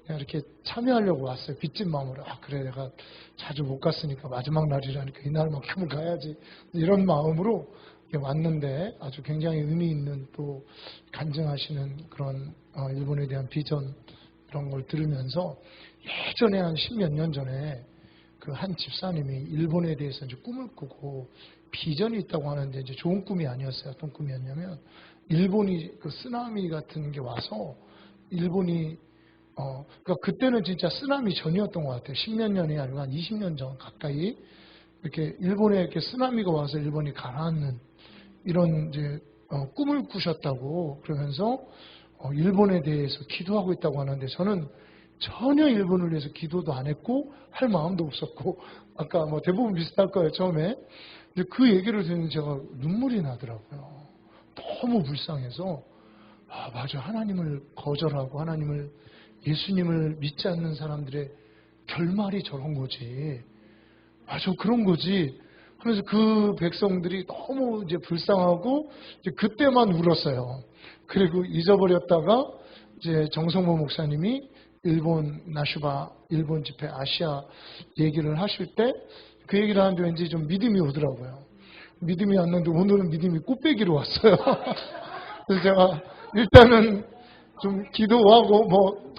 그냥 이렇게 참여하려고 왔어요. 빚진 마음으로. 그래 내가 자주 못 갔으니까 마지막 날이라니까 이날만큼은 가야지 이런 마음으로 왔는데 아주 굉장히 의미 있는 또 간증하시는 그런 일본에 대한 비전 그런 걸 들으면서 예전에 한 10몇 년 전에 그 한 집사님이 일본에 대해서 이제 꿈을 꾸고 비전이 있다고 하는데 이제 좋은 꿈이 아니었어요. 어떤 꿈이었냐면 일본이 그 쓰나미 같은 게 와서 일본이 그러니까 그때는 진짜 쓰나미 전이었던 것 같아요. 10몇 년이 아니고 한 20년 전 가까이 이렇게 일본에 이렇게 쓰나미가 와서 일본이 가라앉는 이런 이제 꿈을 꾸셨다고 그러면서 일본에 대해서 기도하고 있다고 하는데 저는 전혀 일본을 위해서 기도도 안 했고 할 마음도 없었고 아까 뭐 대부분 비슷할 거예요 처음에. 근데 그 얘기를 들으면 제가 눈물이 나더라고요. 너무 불쌍해서 맞아 하나님을 거절하고 하나님을 예수님을 믿지 않는 사람들의 결말이 저런 거지. 맞아 그런 거지. 그래서 그 백성들이 너무 이제 불쌍하고 이제 그때만 울었어요. 그리고 잊어버렸다가 이제 정성모 목사님이 일본 나슈바 일본 집회 아시아 얘기를 하실 때 그 얘기를 하는데 왠지 좀 믿음이 오더라고요. 믿음이 왔는데 오늘은 믿음이 꽃배기로 왔어요. 그래서 제가 일단은 좀 기도하고 뭐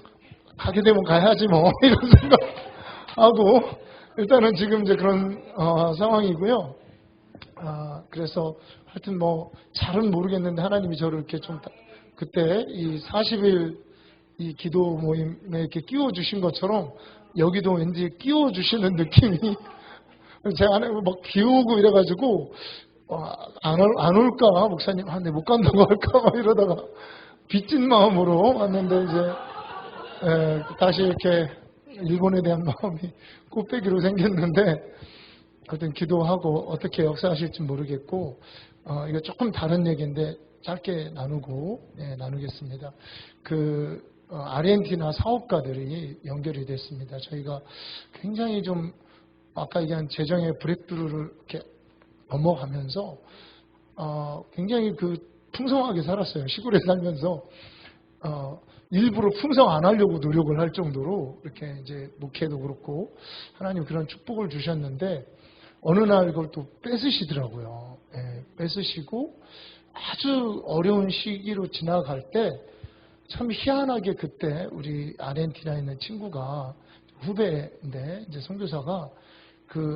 가게 되면 가야지 뭐 이런 생각하고 일단은 지금 이제 그런 상황이고요. 그래서 하여튼 뭐 잘은 모르겠는데 하나님이 저를 이렇게 좀 그때 이 40일 이 기도 모임에 이렇게 끼워주신 것처럼 여기도 왠지 끼워주시는 느낌이 제 안에 막 비우고 이래가지고 안 올까 목사님 내 못 간다고 할까 막 이러다가 빚진 마음으로 왔는데 이제 다시 이렇게 일본에 대한 마음이 꽃배기로 생겼는데 하여튼 기도하고 어떻게 역사하실지 모르겠고 이거 조금 다른 얘기인데 짧게 나누겠습니다. 아르헨티나 사업가들이 연결이 됐습니다. 저희가 굉장히 좀 아까 얘기한 재정의 브레이크스루를 이렇게 넘어가면서 굉장히 풍성하게 살았어요. 시골에 살면서 일부러 풍성 안 하려고 노력을 할 정도로 이렇게 이제 목회도 그렇고 하나님 그런 축복을 주셨는데 어느 날 이걸 또 뺏으시더라고요. 뺏으시고 아주 어려운 시기로 지나갈 때 참 희한하게 그때 우리 아르헨티나에 있는 친구가 후배인데 이제 선교사가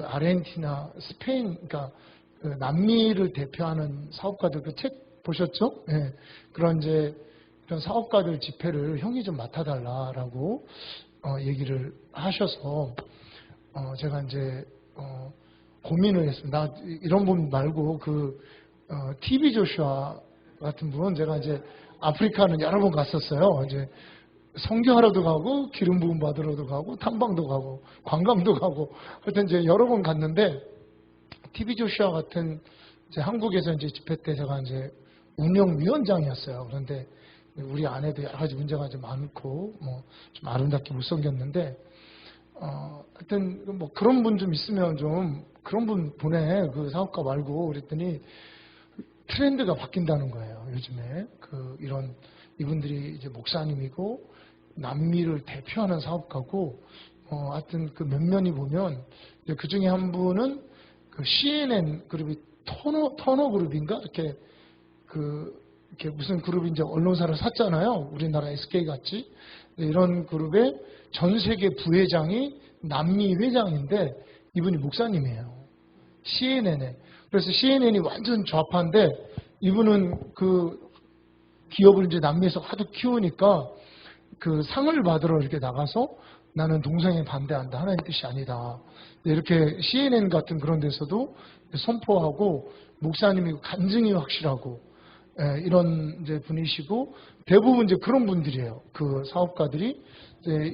아르헨티나, 스페인, 그러니까 남미를 대표하는 사업가들 그 책 보셨죠? 그런 사업가들 집회를 형이 좀 맡아달라라고 얘기를 하셔서 제가 이제 고민을 했습니다. 이런 분 말고 TV 조슈아 같은 분은 제가 이제 아프리카는 여러 번 갔었어요. 이제 선교하러도 가고 기름 부음 받으러도 가고 탐방도 가고 관광도 가고 하여튼 이제 여러 번 갔는데 TV 조슈아 같은 이제 한국에서 이제 집회 때 제가 이제 운영위원장이었어요. 그런데 우리 아내도 여러 가지 문제가 좀 많고 좀 아름답게 못 섬겼는데 하여튼 뭐 그런 분 좀 있으면 좀 그런 분 보내 그 사업가 말고 그랬더니 트렌드가 바뀐다는 거예요. 요즘에 이분들이 이제 목사님이고 남미를 대표하는 사업가고 하여튼 몇 면이 보면 그 중에 한 분은 CNN 그룹이 터너 그룹인가 이렇게 무슨 그룹이 이제 언론사를 샀잖아요. 우리나라 SK 같이 이런 그룹의 전 세계 부회장이 남미 회장인데 이분이 목사님이에요. CNN에. 그래서 CNN이 완전 좌파인데 이분은 기업을 이제 남미에서 하도 키우니까 상을 받으러 이렇게 나가서 나는 동성애 반대한다. 하나님 뜻이 아니다. 이렇게 CNN 같은 그런 데서도 선포하고 목사님이 간증이 확실하고 이런 이제 분이시고 대부분 이제 그런 분들이에요. 사업가들이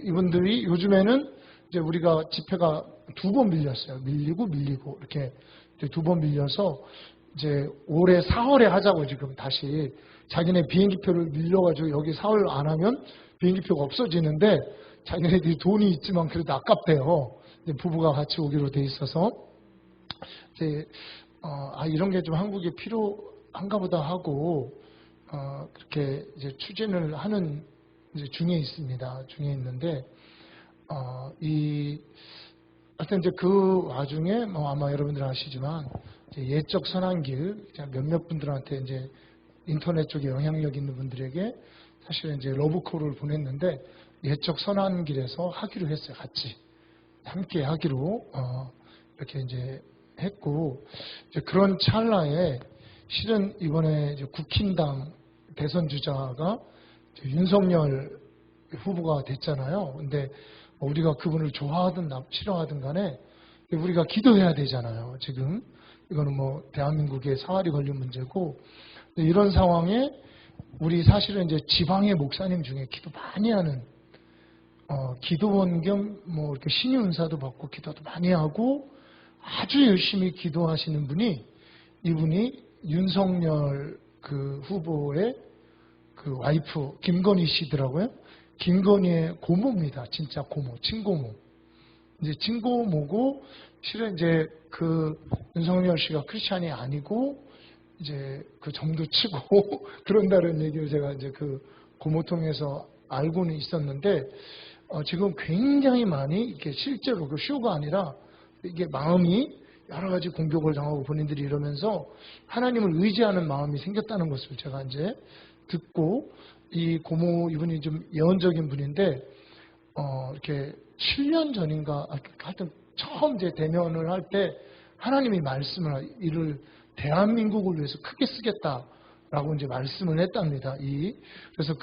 이분들이 요즘에는 이제 우리가 집회가 2번 밀렸어요. 밀리고 이렇게 2번 밀려서 이제 올해 4월에 하자고 지금 다시 자기네 비행기표를 밀려가지고 여기 4월 안 하면 비행기표가 없어지는데 자기네들이 돈이 있지만 그래도 아깝대요. 부부가 같이 오기로 돼 있어서 이제 이런 게 좀 한국에 필요한가 보다 하고 그렇게 이제 추진을 하는 이제 중에 있습니다. 중에 있는데 하여튼 이제 그 와중에 아마 여러분들 아시지만 예적 선한길 몇몇 분들한테 이제 인터넷 쪽에 영향력 있는 분들에게 사실은 이제 러브콜을 보냈는데 예적 선한길에서 하기로 했어요. 같이 함께 하기로 이렇게 이제 했고 이제 그런 찰나에 실은 이번에 이제 국힘당 대선 주자가 윤석열 후보가 됐잖아요. 근데 우리가 그분을 좋아하든 싫어하든 간에 우리가 기도해야 되잖아요. 지금 이거는 대한민국의 사활이 걸린 문제고 이런 상황에 우리 사실은 이제 지방의 목사님 중에 기도 많이 하는 기도원 겸 이렇게 신유 은사도 받고 기도도 많이 하고 아주 열심히 기도하시는 이분이 윤석열 후보의 와이프 김건희 씨더라고요. 김건희의 고모입니다. 진짜 고모, 친고모. 이제 친고모고 실은 이제 윤석열 씨가 크리스찬이 아니고 이제 점도 치고 그런다는 얘기를 제가 이제 고모 통해서 알고는 있었는데 지금 굉장히 많이 이렇게 실제로 쇼가 아니라 이게 마음이 여러 가지 공격을 당하고 본인들이 이러면서 하나님을 의지하는 마음이 생겼다는 것을 제가 이제 듣고 이 고모 이분이 좀 예언적인 분인데 이렇게 7년 전인가 하여튼 처음 이제 대면을 할 때 하나님이 말씀을 이를 대한민국을 위해서 크게 쓰겠다라고 이제 말씀을 했답니다. 그래서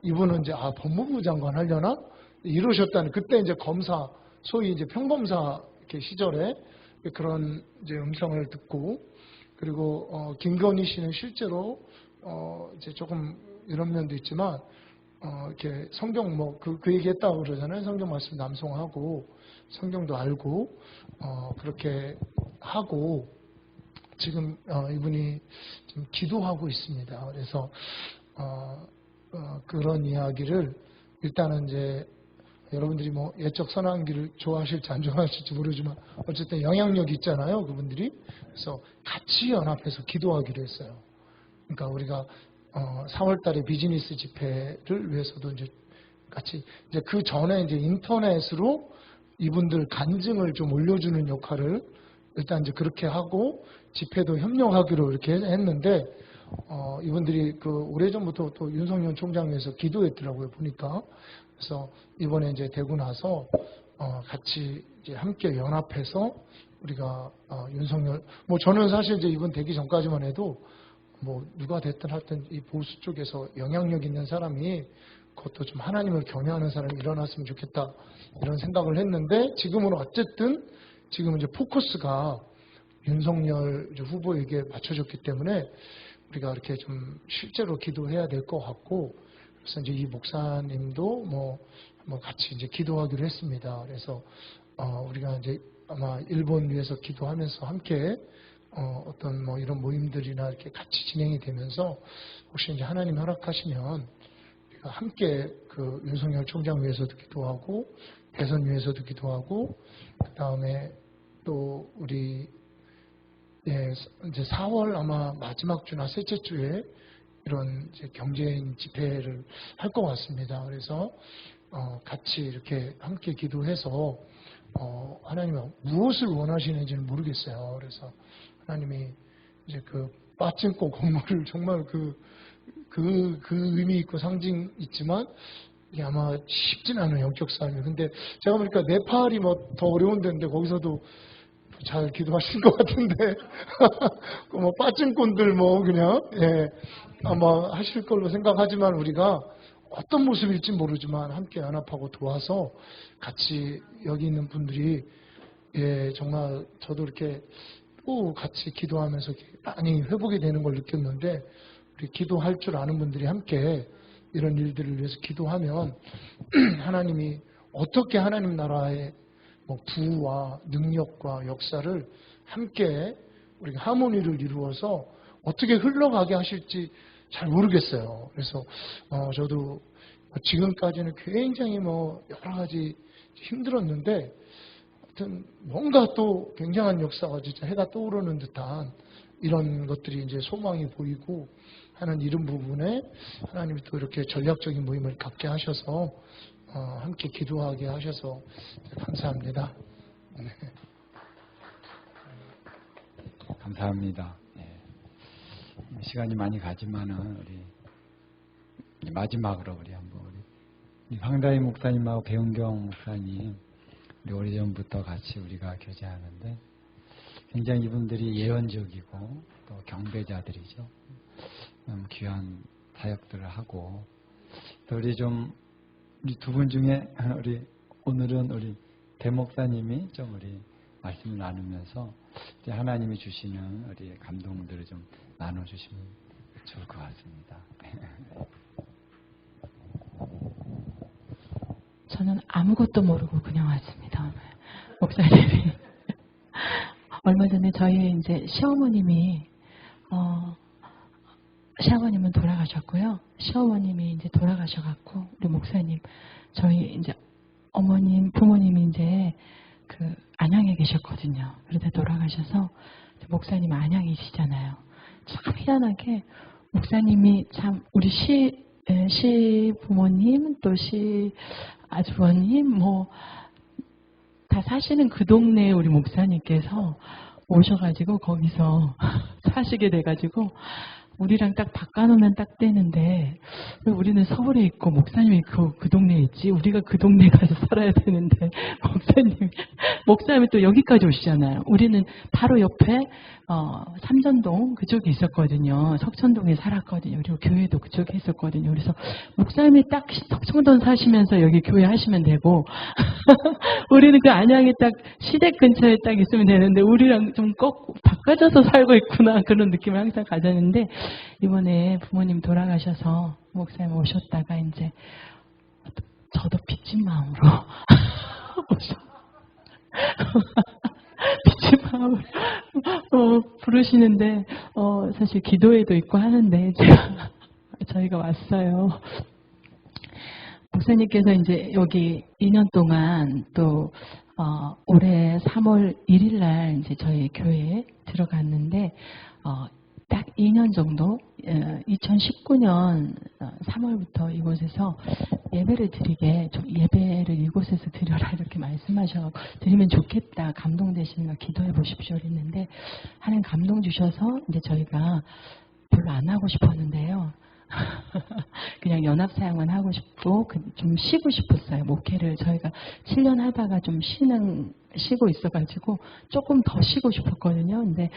이분은 이제 법무부 장관 하려나 이러셨다는 그때 이제 검사 소위 이제 평검사 이렇게 시절에 그런 이제 음성을 듣고 그리고 김건희 씨는 실제로 이제 조금 이런 면도 있지만 이렇게 성경 그 얘기했다고 그러잖아요. 성경 말씀 남송하고 성경도 알고 그렇게 하고 지금 이분이 좀 기도하고 있습니다. 그래서 그런 이야기를 일단은 이제 여러분들이 뭐 예적 선한기를 좋아하실지 안 좋아하실지 모르지만 어쨌든 영향력이 있잖아요, 그분들이. 그래서 같이 연합해서 기도하기로 했어요. 그러니까 우리가 4월달에 비즈니스 집회를 위해서도 이제 같이 이제 그 전에 이제 인터넷으로 이분들 간증을 좀 올려주는 역할을 일단 이제 그렇게 하고 집회도 협력하기로 이렇게 했는데 이분들이 그 오래전부터 또 윤석열 총장 위해서 기도했더라고요, 보니까. 그래서 이번에 이제 되고 나서 같이 이제 함께 연합해서 우리가 윤석열 뭐 저는 사실 이제 이번 되기 전까지만 해도 뭐 누가 됐든 하여튼 이 보수 쪽에서 영향력 있는 사람이 그것도 좀 하나님을 경외하는 사람이 일어났으면 좋겠다 이런 생각을 했는데 지금은 어쨌든 지금 이제 포커스가 윤석열 후보에게 맞춰졌기 때문에 우리가 이렇게 좀 실제로 기도해야 될 것 같고 그래서 이제 이 목사님도 뭐 같이 이제 기도하기로 했습니다. 그래서 우리가 이제 아마 일본 위해서 기도하면서 함께 어떤 뭐 이런 모임들이나 이렇게 같이 진행이 되면서 혹시 이제 하나님 허락하시면 우리가 함께 그 윤석열 총장 위해서도 기도하고 대선 위해서도 기도하고 그 다음에 또 우리 이제 4월 아마 마지막 주나 셋째 주에 이런 이제 경제인 집회를 할 것 같습니다. 그래서 같이 이렇게 함께 기도해서 하나님이 무엇을 원하시는지는 모르겠어요. 그래서 하나님이 이제 그 빠찡코 건물을 정말 그 의미 있고 상징 있지만 이게 아마 쉽진 않은 영적 삶이에요. 근데 제가 보니까 네팔이 뭐 더 어려운 데인데 거기서도 잘 기도하신 것 같은데 뭐 빠찡꾼들 뭐 그냥 아마 하실 걸로 생각하지만 우리가 어떤 모습일지 모르지만 함께 연합하고 도와서 같이 여기 있는 분들이 정말 저도 이렇게 또 같이 기도하면서 많이 회복이 되는 걸 느꼈는데 우리 기도할 줄 아는 분들이 함께 이런 일들을 위해서 기도하면 하나님이 어떻게 하나님 나라의 뭐 부와 능력과 역사를 함께 우리가 하모니를 이루어서 어떻게 흘러가게 하실지 잘 모르겠어요. 그래서 저도 지금까지는 굉장히 뭐 여러 가지 힘들었는데 하여튼 뭔가 또 굉장한 역사가 진짜 해가 떠오르는 듯한 이런 것들이 이제 소망이 보이고 하는 이런 부분에 하나님이 또 이렇게 전략적인 모임을 갖게 하셔서 함께 기도하게 하셔서 감사합니다. 네. 감사합니다. 시간이 많이 가지만은 우리 마지막으로 우리 한번 우리 황다희 목사님하고 배은경 목사님 우리 오래전부터 같이 우리가 교제하는데 굉장히 이분들이 예언적이고 또 경배자들이죠. 귀한 사역들을 하고 또 우리 두 분 중에 오늘은 우리 배 목사님이 좀 우리 말씀을 나누면서 이제 하나님이 주시는 우리 감동들을 좀 나눠주시면 좋을 것 같습니다. 저는 아무것도 모르고 그냥 왔습니다. 목사님이 얼마 전에 저희 이제 시어머님이 시아버님은 돌아가셨고요. 시어머님이 이제 돌아가셔갖고 우리 목사님 저희 이제 어머님 부모님이 이제 그 안양에 계셨거든요. 그러다 돌아가셔서 목사님 안양이시잖아요. 참 희한하게 목사님이 참 우리 시 부모님 또 시 아주버님 뭐 다 사시는 그 동네에 우리 목사님께서 오셔가지고 거기서 사시게 돼가지고 우리랑 딱 바꿔놓으면 딱 되는데 왜 우리는 서울에 있고 목사님이 그 동네에 있지? 우리가 그 동네에 가서 살아야 되는데 목사님이 또 여기까지 오시잖아요. 우리는 바로 옆에 삼전동 그쪽에 있었거든요. 석천동에 살았거든요. 그리고 교회도 그쪽에 있었거든요. 그래서 목사님이 딱 석천동 사시면서 여기 교회 하시면 되고 우리는 그 안양에 딱 시댁 근처에 딱 있으면 되는데 우리랑 좀 바꿔져서 살고 있구나 그런 느낌을 항상 가졌는데 이번에 부모님 돌아가셔서 목사님 오셨다가 이제 저도 빚진 마음으로 빚진 마음 부르시는데 사실 기도회도 있고 하는데 저희가 왔어요. 목사님께서 이제 여기 2년 동안 또 올해 3월 1일 날 이제 저희 교회에 들어갔는데 딱 2년 정도 2019년 3월부터 이곳에서 예배를 드리게 좀 예배를 이곳에서 드려라 이렇게 말씀하셔서 드리면 좋겠다 감동되시는 거 기도해 보십시오 그랬는데 하나님 감동 주셔서 이제 저희가 별로 안 하고 싶었는데요. 그냥 연합 사역만 하고 싶고 좀 쉬고 싶었어요. 목회를 저희가 7년 하다가 좀 쉬고 있어가지고 조금 더 쉬고 싶었거든요. 근데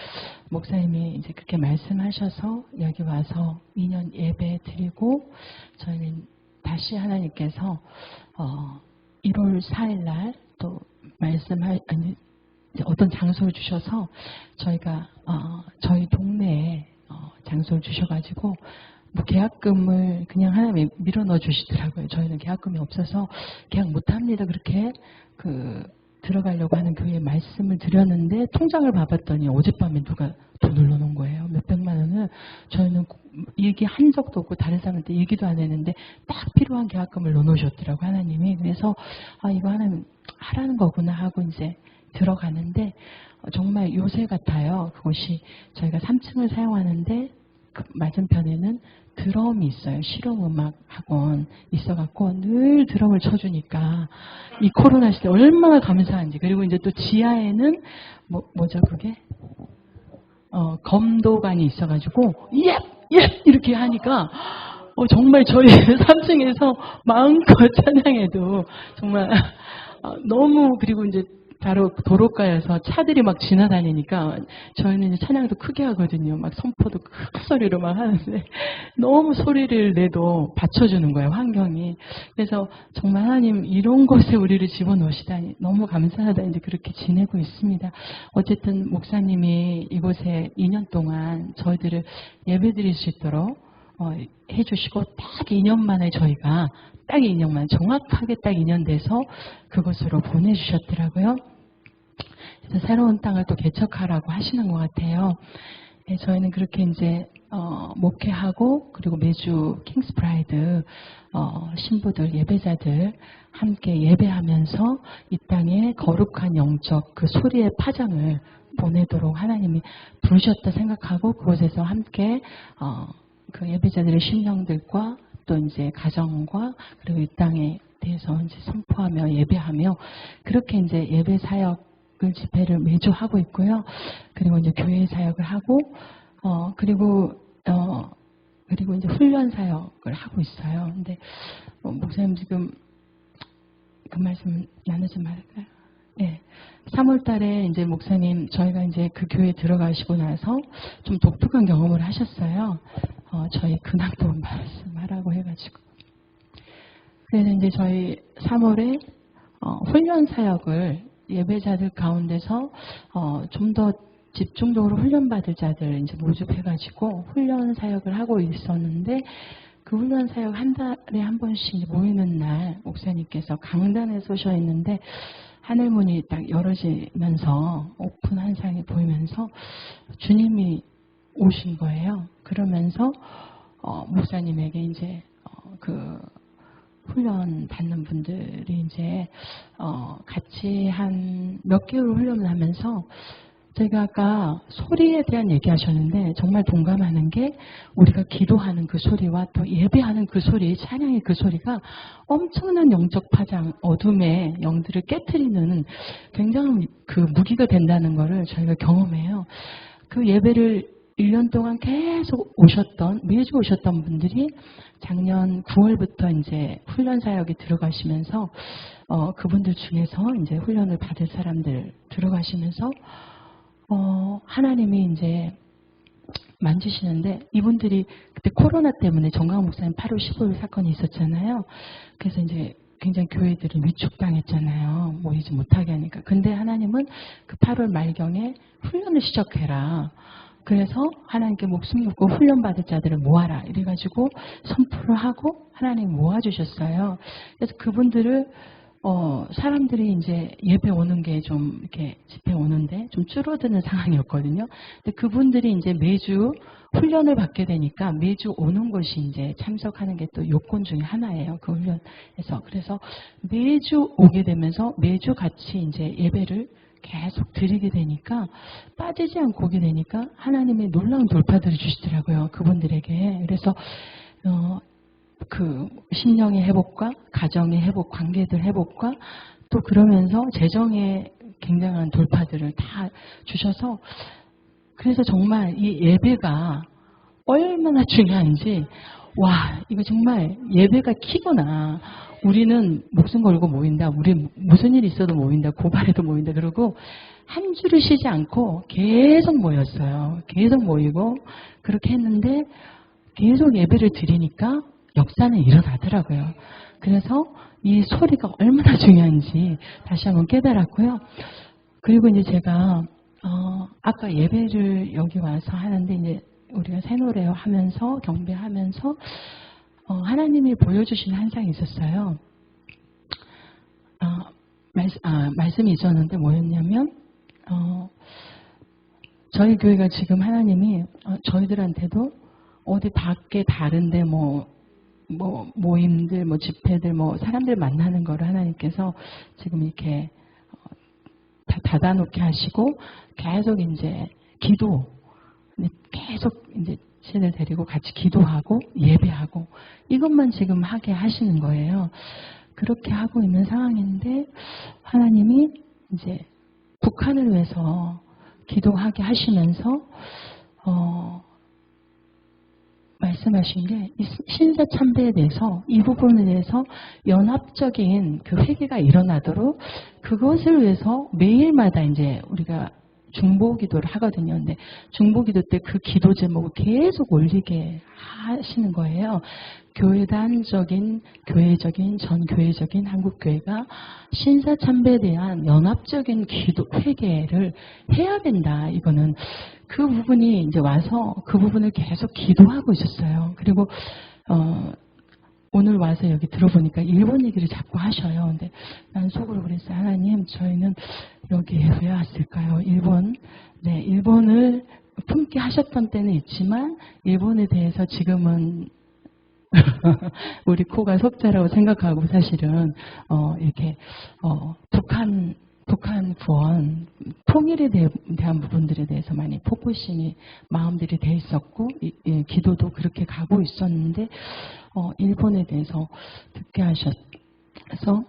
목사님이 이제 그렇게 말씀하셔서 여기 와서 2년 예배 드리고 저희는 다시 하나님께서 1월 4일 날 또 어떤 장소를 주셔서 저희가 저희 동네에 장소를 주셔가지고 뭐 계약금을 그냥 하나님이 밀어 넣어 주시더라고요. 저희는 계약금이 없어서 계약 못 합니다. 그렇게 들어가려고 하는 교회에 말씀을 드렸는데 통장을 봐봤더니 어젯밤에 누가 돈을 넣어놓은 거예요. 몇백만 원을. 저희는 얘기한 적도 없고 다른 사람한테 얘기도 안 했는데 딱 필요한 계약금을 넣어놓으셨더라고요. 하나님이. 그래서 이거 하나님 하라는 거구나 하고 이제 들어가는데 정말 요새 같아요. 그곳이 저희가 3층을 사용하는데 그 맞은편에는 드럼이 있어요. 실용음악 학원 있어갖고 늘 드럼을 쳐주니까 이 코로나 시대 얼마나 감사한지. 그리고 이제 또 지하에는 뭐죠 그게? 검도관이 있어가지고 예 이렇게 하니까 정말 저희 3층에서 마음껏 찬양해도 정말 너무. 그리고 이제 바로 도로가여서 차들이 막 지나다니니까 저희는 이제 찬양도 크게 하거든요. 막 선포도 큰 소리로 막 하는데 너무 소리를 내도 받쳐주는 거예요, 환경이. 그래서 정말 하나님 이런 곳에 우리를 집어넣으시다니 너무 감사하다 이제 그렇게 지내고 있습니다. 어쨌든 목사님이 이곳에 2년 동안 저희들을 예배드릴 수 있도록 해주시고 딱 2년 만에 저희가 딱 2년 만에 정확하게 딱 2년 돼서 그곳으로 보내주셨더라고요. 그래서 새로운 땅을 또 개척하라고 하시는 것 같아요. 네, 저희는 그렇게 이제 목회하고 그리고 매주 킹스프라이드 신부들 예배자들 함께 예배하면서 이 땅에 거룩한 영적 그 소리의 파장을 보내도록 하나님이 부르셨다 생각하고 그곳에서 함께 그 예배자들의 심령들과 또 이제 가정과 그리고 이 땅에 대해서 이제 선포하며 예배하며 그렇게 이제 예배 사역을 집회를 매주 하고 있고요. 그리고 이제 교회 사역을 하고 그리고 이제 훈련 사역을 하고 있어요. 근데 목사님 지금 그 말씀 나누지 말까요? 네. 3월 달에 이제 목사님 저희가 이제 그 교회에 들어가시고 나서 좀 독특한 경험을 하셨어요. 저희 근황도 말씀하라고 해가지고. 그래서 이제 저희 3월에 훈련 사역을 예배자들 가운데서 좀 더 집중적으로 훈련받을 자들 이제 모집해가지고 훈련 사역을 하고 있었는데 그 훈련 사역 한 달에 한 번씩 모이는 날 목사님께서 강단에 서셔 있는데 하늘문이 딱 열어지면서 오픈 한상이 보이면서 주님이 오신 거예요. 그러면서 목사님에게 이제 그 훈련 받는 분들이 이제 같이 한 몇 개월 훈련을 하면서 제가 아까 소리에 대한 얘기하셨는데 정말 동감하는 게 우리가 기도하는 그 소리와 또 예배하는 그 소리, 찬양의 그 소리가 엄청난 영적 파장, 어둠의 영들을 깨트리는 굉장한 그 무기가 된다는 거를 저희가 경험해요. 그 예배를 1년 동안 계속 매주 오셨던 분들이 작년 9월부터 이제 훈련 사역에 들어가시면서 그분들 중에서 이제 훈련을 받을 사람들 들어가시면서 하나님이 이제 만지시는데 이분들이 그때 코로나 때문에 정강 목사님 8월 15일 사건이 있었잖아요. 그래서 이제 굉장히 교회들이 위축당했잖아요. 모이지 못하게 하니까. 근데 하나님은 그 8월 말경에 훈련을 시작해라. 그래서 하나님께 목숨 걸고 훈련받을 자들을 모아라. 이래가지고 선포를 하고 하나님 모아주셨어요. 그래서 그분들을 사람들이 이제 예배 오는 게 좀 이렇게 집회 오는데 좀 줄어드는 상황이었거든요. 근데 그분들이 이제 매주 훈련을 받게 되니까 매주 오는 것이 이제 참석하는 게 또 요건 중에 하나예요. 그 훈련에서. 그래서 매주 오게 되면서 매주 같이 이제 예배를 계속 드리게 되니까 빠지지 않고 오게 되니까 하나님의 놀라운 돌파들을 주시더라고요. 그분들에게. 그래서 그 심령의 회복과 가정의 회복, 관계들 회복과 또 그러면서 재정의 굉장한 돌파들을 다 주셔서 그래서 정말 이 예배가 얼마나 중요한지 와 이거 정말 예배가 키구나. 우리는 목숨 걸고 모인다. 우리 무슨 일 있어도 모인다. 고발해도 모인다. 그러고 한 주를 쉬지 않고 계속 모였어요. 계속 모이고 그렇게 했는데 계속 예배를 드리니까 역사는 일어나더라고요. 그래서 이 소리가 얼마나 중요한지 다시 한번 깨달았고요. 그리고 이제 제가 아까 예배를 여기 와서 하는데 이제 우리가 새 노래 하면서 경배하면서 하나님이 보여주신 환상이 있었어요. 말씀이 있었는데 뭐였냐면 저희 교회가 지금 하나님이 저희들한테도 어디 밖에 다른데 모임들, 집회들, 사람들 만나는 거를 하나님께서 지금 이렇게 다 닫아놓게 하시고 계속 이제 계속 이제 신을 데리고 같이 기도하고 예배하고 이것만 지금 하게 하시는 거예요. 그렇게 하고 있는 상황인데 하나님이 이제 북한을 위해서 기도하게 하시면서 말씀하신 게 신사 참배에 대해서 이 부분에 대해서 연합적인 그 회개가 일어나도록 그것을 위해서 매일마다 이제 우리가 중보 기도를 하거든요. 근데 중보 기도 때 그 기도 제목을 계속 올리게 하시는 거예요. 교회단적인, 교회적인, 전교회적인 한국교회가 신사참배에 대한 연합적인 기도, 회개를 해야 된다. 이거는 그 부분이 이제 와서 그 부분을 계속 기도하고 있었어요. 그리고, 오늘 와서 여기 들어보니까 일본 얘기를 자꾸 하셔요. 근데 난 속으로 그랬어요. 하나님, 저희는 여기에 왜 왔을까요? 일본을 품게 하셨던 때는 있지만, 일본에 대해서 지금은 우리 코가 속자라고 생각하고 사실은, 이렇게, 북한 구원, 통일에 대한 부분들에 대해서 많이 포커싱이 마음들이 돼 있었고, 기도도 그렇게 가고 있었는데, 일본에 대해서 듣게 하셔서,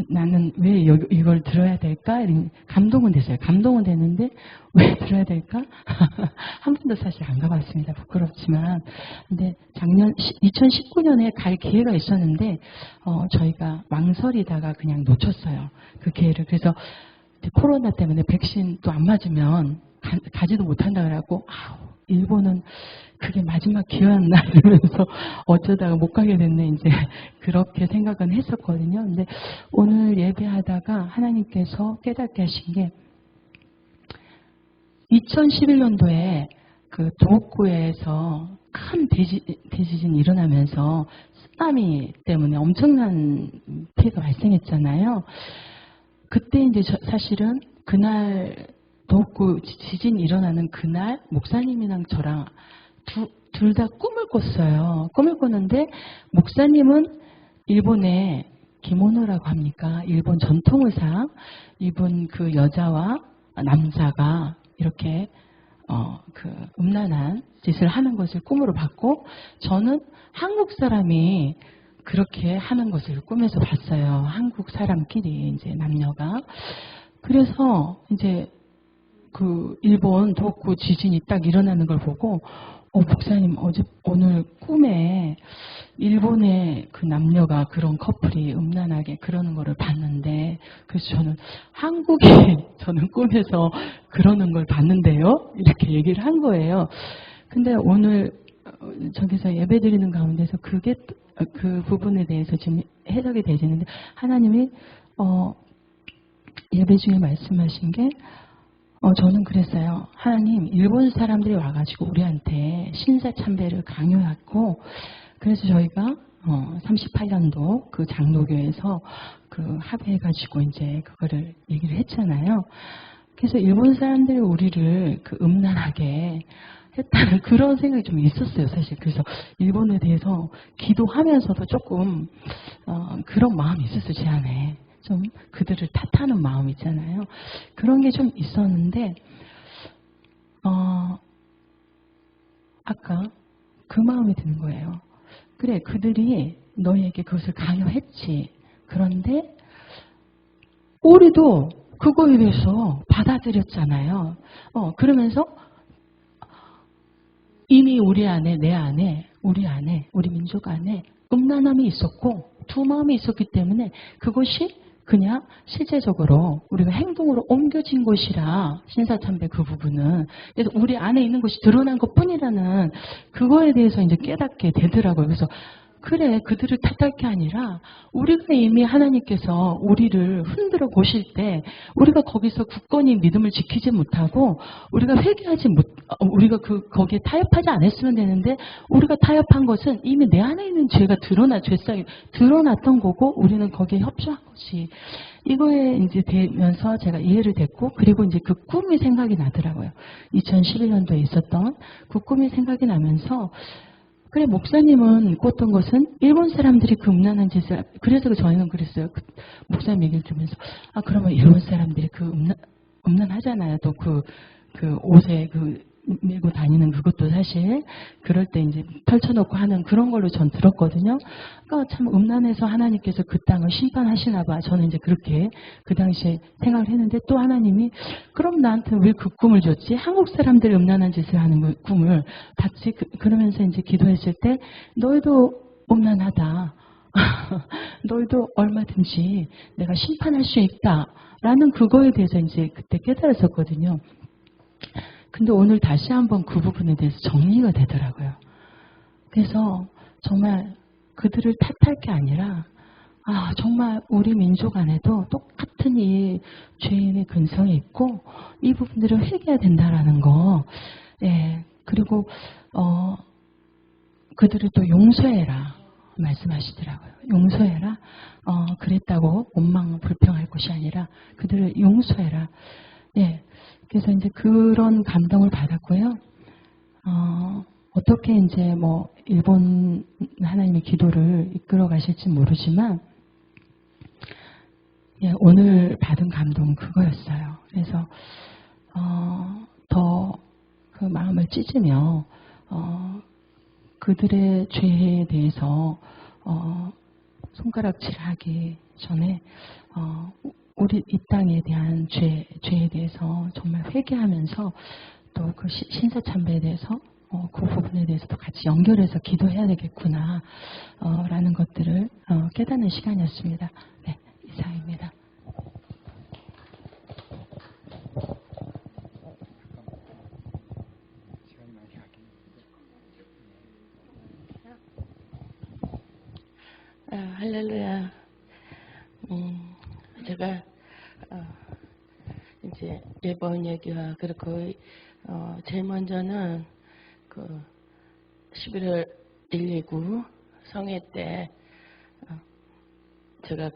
나는 왜 이걸 들어야 될까? 감동은 됐어요. 감동은 됐는데, 왜 들어야 될까? 한 번도 사실 안 가봤습니다. 부끄럽지만. 근데 2019년에 갈 기회가 있었는데, 저희가 망설이다가 그냥 놓쳤어요. 그 기회를. 그래서 코로나 때문에 백신 또 안 맞으면 가지도 못한다 그래갖고, 일본은 그게 마지막 기회였나 이러면서 어쩌다가 못 가게 됐네 이제 그렇게 생각은 했었거든요. 근데 오늘 예배하다가 하나님께서 깨닫게 하신 게 2011년도에 그 도호쿠에서 큰 대지진이 일어나면서 쓰나미 때문에 엄청난 피해가 발생했잖아요. 그때 이제 사실은 그날 도호쿠 지진이 일어나는 그날 목사님이랑 저랑 둘 다 꿈을 꿨어요. 꿈을 꿨는데 목사님은 일본의 기모노라고 합니까? 일본 전통의상 입은 그 여자와 남자가 이렇게 그 음란한 짓을 하는 것을 꿈으로 봤고 저는 한국 사람이 그렇게 하는 것을 꿈에서 봤어요. 한국 사람끼리 이제 남녀가. 그래서 이제 그 일본 도호쿠 지진이 딱 일어나는 걸 보고 목사님 오늘 꿈에 일본의 그 남녀가 그런 커플이 음란하게 그러는 거를 봤는데 그래서 저는 한국에 저는 꿈에서 그러는 걸 봤는데요 이렇게 얘기를 한 거예요. 근데 오늘 저기서 예배 드리는 가운데서 그게 그 부분에 대해서 지금 해석이 되시는데 하나님이 예배 중에 말씀하신 게 저는 그랬어요. 하나님, 일본 사람들이 와가지고 우리한테 신사참배를 강요했고, 그래서 저희가 38년도 그 장로교에서 그 합의해가지고 이제 그거를 얘기를 했잖아요. 그래서 일본 사람들이 우리를 그 음란하게 했다는 그런 생각이 좀 있었어요, 사실. 그래서 일본에 대해서 기도하면서도 조금 그런 마음이 있었어요, 제 안에. 좀 그들을 탓하는 마음 있잖아요. 그런 게 좀 있었는데 아까 그 마음이 드는 거예요. 그래, 그들이 너희에게 그것을 강요했지. 그런데 우리도 그거에 대해서 받아들였잖아요. 그러면서 이미 우리 안에, 내 안에, 우리 안에, 우리 민족 안에 음란함이 있었고 두 마음이 있었기 때문에 그것이 그냥 실제적으로 우리가 행동으로 옮겨진 것이라, 신사참배 그 부분은. 그래서 우리 안에 있는 것이 드러난 것 뿐이라는 그거에 대해서 이제 깨닫게 되더라고요. 그래서 그래, 그들을 탓할 게 아니라 우리가 이미 하나님께서 우리를 흔들어 보실 때 우리가 거기서 굳건히 믿음을 지키지 못하고 우리가 우리가 거기에 타협하지 않았으면 되는데 우리가 타협한 것은 이미 내 안에 있는 죄가 죄성이 드러났던 거고 우리는 거기에 협조한 것이, 이거에 이제 되면서 제가 이해를 됐고, 그리고 이제 그 꿈이 생각이 나더라고요. 2011년도에 있었던 그 꿈이 생각이 나면서, 그래, 목사님은 꿨던 것은 일본 사람들이 그 음란한 짓을, 그래서 저희는 그랬어요. 목사님 얘기를 들으면서, 그러면 일본 사람들이 그 음란하잖아요. 또 그 옷에 밀고 다니는 그것도 사실 그럴 때 이제 펼쳐놓고 하는 그런 걸로 전 들었거든요. 그러니까 참 음란해서 하나님께서 그 땅을 심판하시나 봐. 저는 이제 그렇게 그 당시에 생각을 했는데, 또 하나님이 그럼 나한테 왜 그 꿈을 줬지? 한국 사람들이 음란한 짓을 하는 꿈을 봤지? 그러면서 이제 기도했을 때 너희도 음란하다. 너희도 얼마든지 내가 심판할 수 있다라는 그거에 대해서 이제 그때 깨달았었거든요. 근데 오늘 다시 한번 그 부분에 대해서 정리가 되더라고요. 그래서 정말 그들을 탓할 게 아니라, 정말 우리 민족 안에도 똑같은 이 죄인의 근성이 있고 이 부분들을 회개해야 된다라는 거. 예. 그리고 그들을 또 용서해라 말씀하시더라고요. 용서해라. 그랬다고 원망 불평할 것이 아니라 그들을 용서해라. 예. 그래서 이제 그런 감동을 받았고요. 어떻게 이제 일본 하나님의 기도를 이끌어 가실지 모르지만, 예, 오늘 받은 감동은 그거였어요. 그래서, 더 그 마음을 찢으며, 그들의 죄에 대해서, 손가락질하기 전에, 우리 이 땅에 대한 죄에 대해서 정말 회개하면서 또 그 신사참배에 대해서 그 부분에 대해서도 같이 연결해서 기도해야 되겠구나 라는 것들을 깨닫는 시간이었습니다. 네, 이상입니다. 할렐루야. 제가 이제 일본 얘기와 그리고 제일 먼저는 그 11월 119 성회 때 제가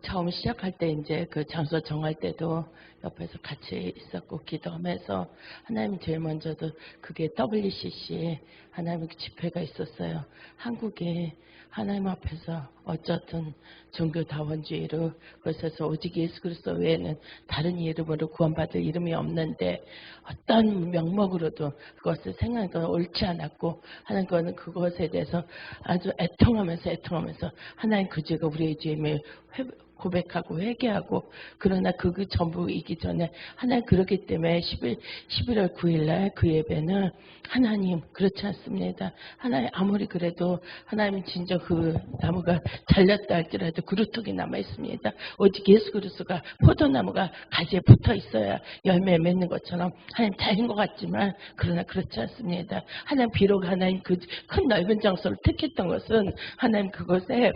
처음 시작할 때 이제 그 장소 정할 때도 옆에서 같이 있었고 기도하면서 하나님 제일 먼저도 그게 WCC 하나님의 집회가 있었어요. 한국에 하나님 앞에서 어쨌든 종교다원주의로 그래서 오직 예수 그리스도 외에는 다른 이름으로 구원받을 이름이 없는데 어떤 명목으로도 그것을 생각하는 건 옳지 않았고 하는 거는 그것에 대해서 아주 애통하면서 하나님 그 죄가 우리의 죄임을 고백하고 회개하고, 그러나 그 전부이기 전에 하나님 그렇기 때문에 11월 9일날 그 예배는 하나님 그렇지 않습니다. 하나님 아무리 그래도 하나님 진짜 그 나무가 잘렸다 할지라도 그루터기 남아 있습니다. 오직 예수 그리스도가 포도나무가 가지에 붙어 있어야 열매 맺는 것처럼 하나님 잘린 것 같지만 그러나 그렇지 않습니다. 하나님 비록 하나님 그 큰 넓은 장소를 택했던 것은 하나님 그것에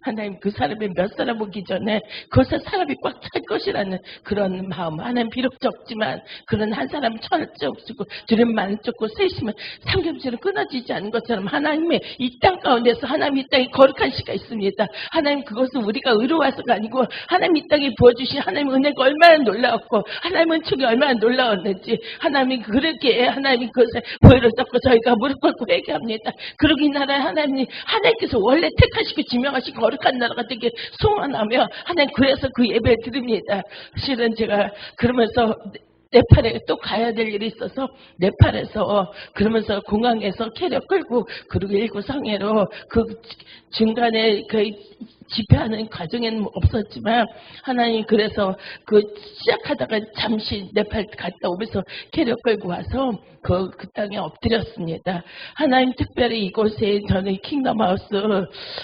하나님 그 사람이 몇 사람 오기 전에 그것에 사람이 꽉 찰 것이라는 그런 마음. 하나님 비록 적지만 그런 한 사람 천을 적고 둘은 만을 적고 셋이면 삼겹살은 끊어지지 않은 것처럼 하나님의 이 땅 가운데서 하나님 이 땅에 거룩한 시가 있습니다. 하나님 그것은 우리가 의로워서가 아니고 하나님 이 땅에 부어주신 하나님의 은혜가 얼마나 놀라웠고 하나님의 은총이 얼마나 놀라웠는지 하나님이 그렇게 하나님이 그것에 보혈을 닦고 저희가 무릎 꿇고 회개합니다. 그러고 이 나라에 하나님께서 원래 택하시고 지명하신 거룩한 나라가 되게 소원하며 하나님 그래서 그 예배를 드립니다. 실은 제가 그러면서 네팔에 또 가야 될 일이 있어서 네팔에서 그러면서 공항에서 캐리어 끌고 그리고 일구 상해로 그 중간에 그 집회하는 과정에는 없었지만 하나님 그래서 그 시작하다가 잠시 네팔 갔다 오면서 캐리어 끌고 와서 그 땅에 엎드렸습니다. 하나님 특별히 이곳에 저는 킹덤하우스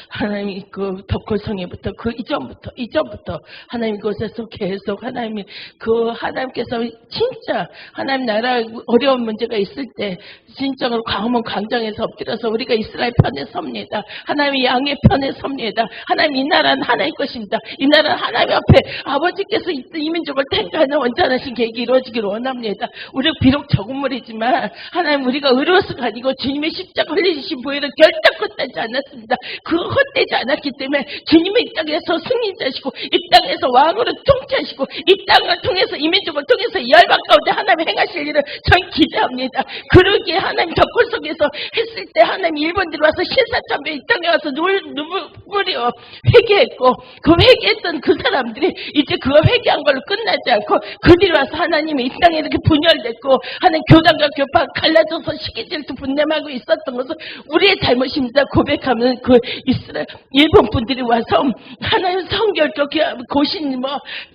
하나님 그 덕골성에부터 그 이전부터 하나님 이곳에서 계속 하나님이 그 하나님께서 진짜 하나님 나라 어려운 문제가 있을 때 진정으로 광화문 광장에서 엎드려서 우리가 이스라엘 편에 섭니다. 하나님의 양의 편에 섭니다. 하나님 이 나라는 하나님 것입니다. 이 나라는 하나님 앞에 아버지께서 이 민족을 택하는 원전하신 계획이 이루어지기를 원합니다. 우리 비록 적은 물이지만 하나님 우리가 의로워서가 아니고 주님의 십자가 흘리신 보혈은 결코 헛되지 않았습니다. 그 헛되지 않았기 때문에 주님의 이 땅에서 승리자시고 이 땅에서 왕으로 통치하시고 이 땅을 통해서 이 민족을 통해서 열방 가운데 하나님 행하실 일을 저희 기대합니다. 그러기에 하나님 덕골 속에서 했을 때 하나님 일본들이 와서 신사참배 이 땅에 와서 눈물이요 회개했고 그 회개했던 그 사람들이 이제 그거 회개한 걸로 끝나지 않고 그들이 와서 하나님이 이 땅에 이렇게 분열됐고 하나님 교단과 교파 갈라져서 시기질투 분냄하고 있었던 것은 우리의 잘못입니다. 고백하면 그 이스라엘 일본 분들이 와서 하나님 성결교 고신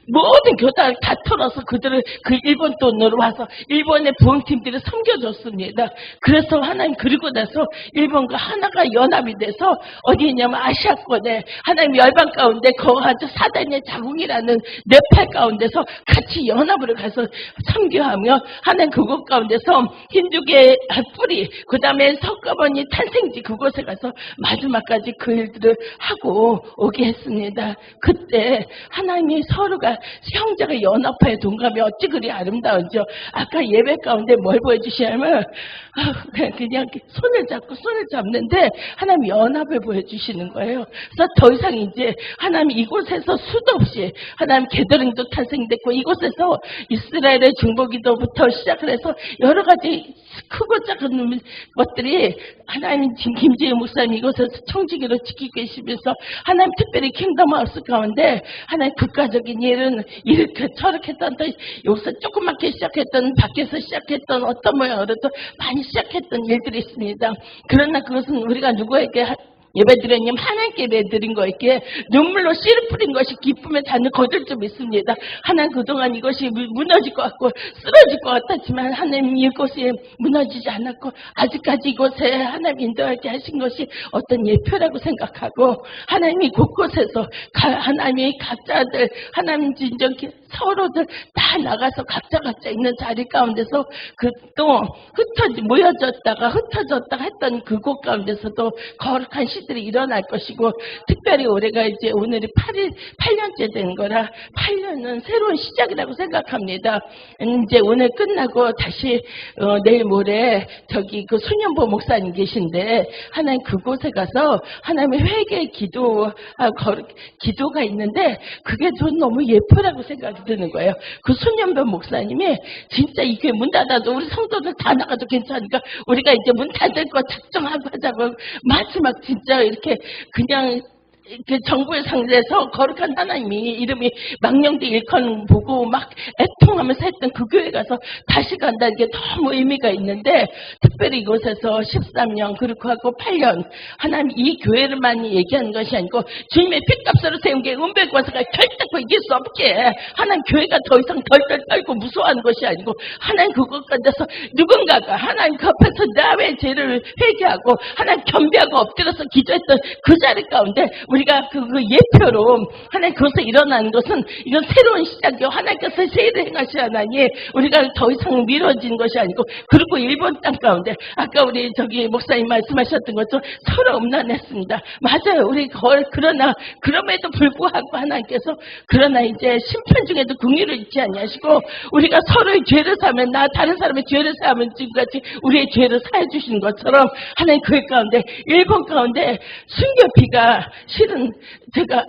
모든 교단을 다 털어서 그들을 그 일본 돈으로 와서 일본의 부흥팀들이 섬겨줬습니다. 그래서 하나님 그리고 나서 일본과 하나가 연합이 돼서 어디 있냐면 아시아권에 하나님 열방 가운데 거하죠 사단의 자궁이라는 네팔 가운데서 같이 연합으로 가서 선교하며 하나님 그곳 가운데서 힌두교의 뿌리 그 다음에 석가모니 탄생지 그곳에 가서 마지막까지 그 일들을 하고 오게 했습니다. 그때 하나님이 서로가 형제가 연합하여 동감이 어찌 그리 아름다운지요. 아까 예배 가운데 뭘 보여주시냐면 그냥 손을 잡는데 하나님 연합을 보여주시는 거예요. 그래서 더 이상 이제 하나님 이곳에서 수도 없이 하나님 게더링도 탄생됐고 이곳에서 이스라엘의 중보기도부터 시작을 해서 여러 가지 크고 작은 것들이 하나님 지금 김재희 목사님 이곳에서 청지기로 지키고 계시면서 하나님 특별히 킹덤하우스 가운데 하나님 국가적인 일은 이렇게 저렇게 했던 여기서 조그맣게 시작했던 밖에서 시작했던 어떤 모양으로도 많이 시작했던 일들이 있습니다. 그러나 그것은 우리가 누구에게 예배드렸냐면 하나님께 예배드린 거였기에 눈물로 씨를 뿌린 것이 기쁨의 잔을 거둘 좀 있습니다. 하나님 그동안 이것이 무너질 것 같고 쓰러질 것 같았지만 하나님 이곳이 무너지지 않았고 아직까지 이곳에 하나님 인도하게 하신 것이 어떤 예표라고 생각하고 하나님이 곳곳에서 하나님이 각자들 하나님 진정 서로들 다 나가서 각자 있는 자리 가운데서 또 모여졌다가 흩어졌다가 했던 그곳 가운데서도 거룩한 시들이 일어날 것이고 특별히 올해가 이제 오늘이 8년째 된 거라 8년은 새로운 시작이라고 생각합니다. 이제 오늘 끝나고 다시 내일 모레 저기 그 소년보 목사님 계신데 하나님 그곳에 가서 하나님의 회개 기도가 있는데 그게 전 너무 예쁘라고 생각이 드는 거예요. 그 소년보 목사님이 진짜 이 교회 문 닫아도 우리 성도들 다 나가도 괜찮으니까 우리가 이제 문 닫을 거 작정하고 하자고 마지막 진짜 이렇게 그냥 그 정부의 상대에서 거룩한 하나님이 이름이 망령대 일컨 보고 막 애통하면서 했던 그 교회 가서 다시 간다는 게 너무 의미가 있는데 특별히 이곳에서 13년 그렇고 하고 8년 하나님 이 교회를만 얘기하는 것이 아니고 주님의 핏값으로 세운 게 은백과서가 결코 이길 수 없게 하나님 교회가 더 이상 덜덜 떨고 무서워하는 것이 아니고 하나님 그것 가운데서 누군가가 하나님 그 앞에서 나의 죄를 회개하고 하나님 겸비하고 엎드려서 기도했던 그 자리 가운데 우리 우리가 그 예표로 하나님 그것을 일어나는 것은 이건 새로운 시작이요. 하나님께서 세일을 행하셔야 하나니 우리가 더 이상 미뤄진 것이 아니고 그리고 일본 땅 가운데 아까 우리 저기 목사님 말씀하셨던 것처럼 서로 음란했습니다. 맞아요. 우리 그러나 그럼에도 불구하고 하나님께서 그러나 이제 심판 중에도 긍휼을 잊지 아니하시고 우리가 서로의 죄를 사면 나 다른 사람의 죄를 사면 지금까지 우리의 죄를 사해 주시는 것처럼 하나님 그 가운데 일본 가운데 순교피가 실은 제가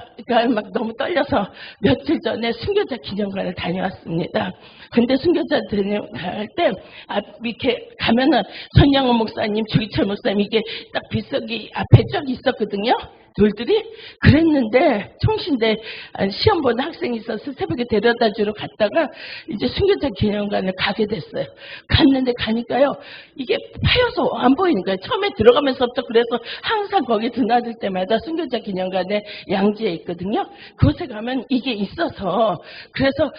막 너무 떨려서 며칠 전에 순교자 기념관을 다녀왔습니다. 근데 순교자 다녀갈 때 이렇게 가면은 손양호 목사님, 주기철 목사님 이게 딱 비석이 앞에 쭉 있었거든요. 돌들이 그랬는데 총신대 시험 보는 학생이 있어서 새벽에 데려다 주러 갔다가 이제 순교자 기념관을 가게 됐어요. 갔는데 가니까요 이게 파여서 안 보이는 거예요. 처음에 들어가면서부터. 그래서 항상 거기 드나들 때마다 순교자 기념관에 양지에 있거든요. 그곳에 가면 이게 있어서 그래서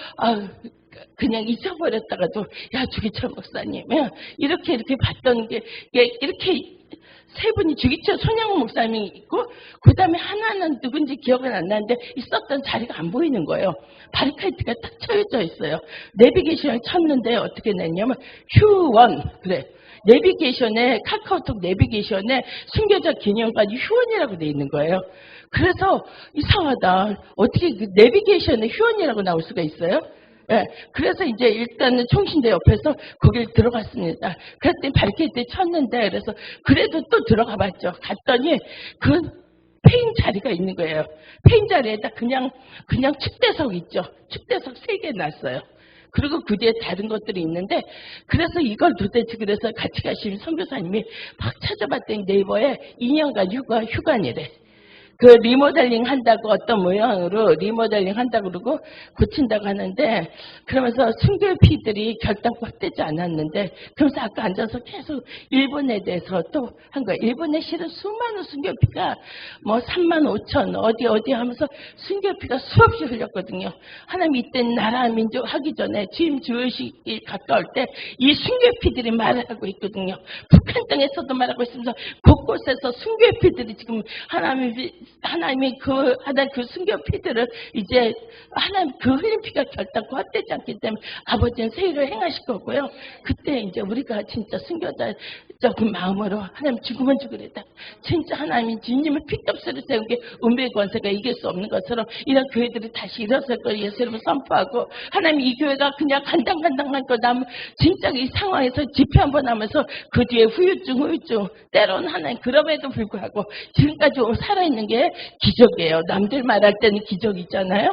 그냥 잊어버렸다가도 야 주기철 목사님 이렇게 봤던 게 이렇게 세 분이 주기철 손양호 목사님이 있고 그 다음에 하나는 누군지 기억은 안 나는데 있었던 자리가 안 보이는 거예요. 바리카이트가 딱 쳐져 있어요. 내비게이션을 쳤는데 어떻게 냈냐면 휴원 그래. 내비게이션에 카카오톡 내비게이션에 순교자 기념관이 휴원이라고 돼 있는 거예요. 그래서 이상하다. 어떻게 그 내비게이션에 휴원이라고 나올 수가 있어요? 예, 그래서 이제 일단은 총신대 옆에서 거길 들어갔습니다. 그랬더니 바리케이트 쳤는데 그래서 그래도 또 들어가 봤죠. 갔더니 그 페인 자리가 있는 거예요. 페인 자리에다 그냥 축대석 있죠. 축대석 3개 놨어요. 그리고 그 뒤에 다른 것들이 있는데 그래서 이걸 도대체 그래서 같이 가신 선교사님이 막 찾아봤더니 네이버에 2년간 휴관이래. 그 리모델링 한다고 어떤 모양으로 리모델링 한다고 그러고 고친다고 하는데 그러면서 순교피들이 결단되지 않았는데 그러면서 아까 앉아서 계속 일본에 대해서 또 한 거예요. 일본에 실은 수많은 순교피가 뭐 35,000 어디 하면서 순교피가 수없이 흘렸거든요. 하나님 이때 나라 민족 하기 전에 주임 주의식이 가까울 때 이 순교피들이 말을 하고 있거든요. 북한 땅에서도 말하고 있으면서 곳곳에서 순교피들이 지금 하나님이 그 순교피들을 이제 하나님 그 흘린 피가 결단코 헛되지 않기 때문에 아버지는 세일을 행하실 거고요. 그때 이제 우리가 진짜 순교자적인 마음으로 하나님 죽으면 죽으리다. 진짜 하나님이 주님을 피값으로 세운 게 운명의 권세가 이길 수 없는 것처럼 이런 교회들이 다시 일어설 걸 예수님을 선포하고 하나님 이 교회가 그냥 간당간당한 거 나면 진짜 이 상황에서 집회 한번 하면서 그 뒤에 후유증 때로는 하나님 그럼에도 불구하고 지금까지 살아있는 게 기적이에요. 남들 말할 때는 기적이잖아요.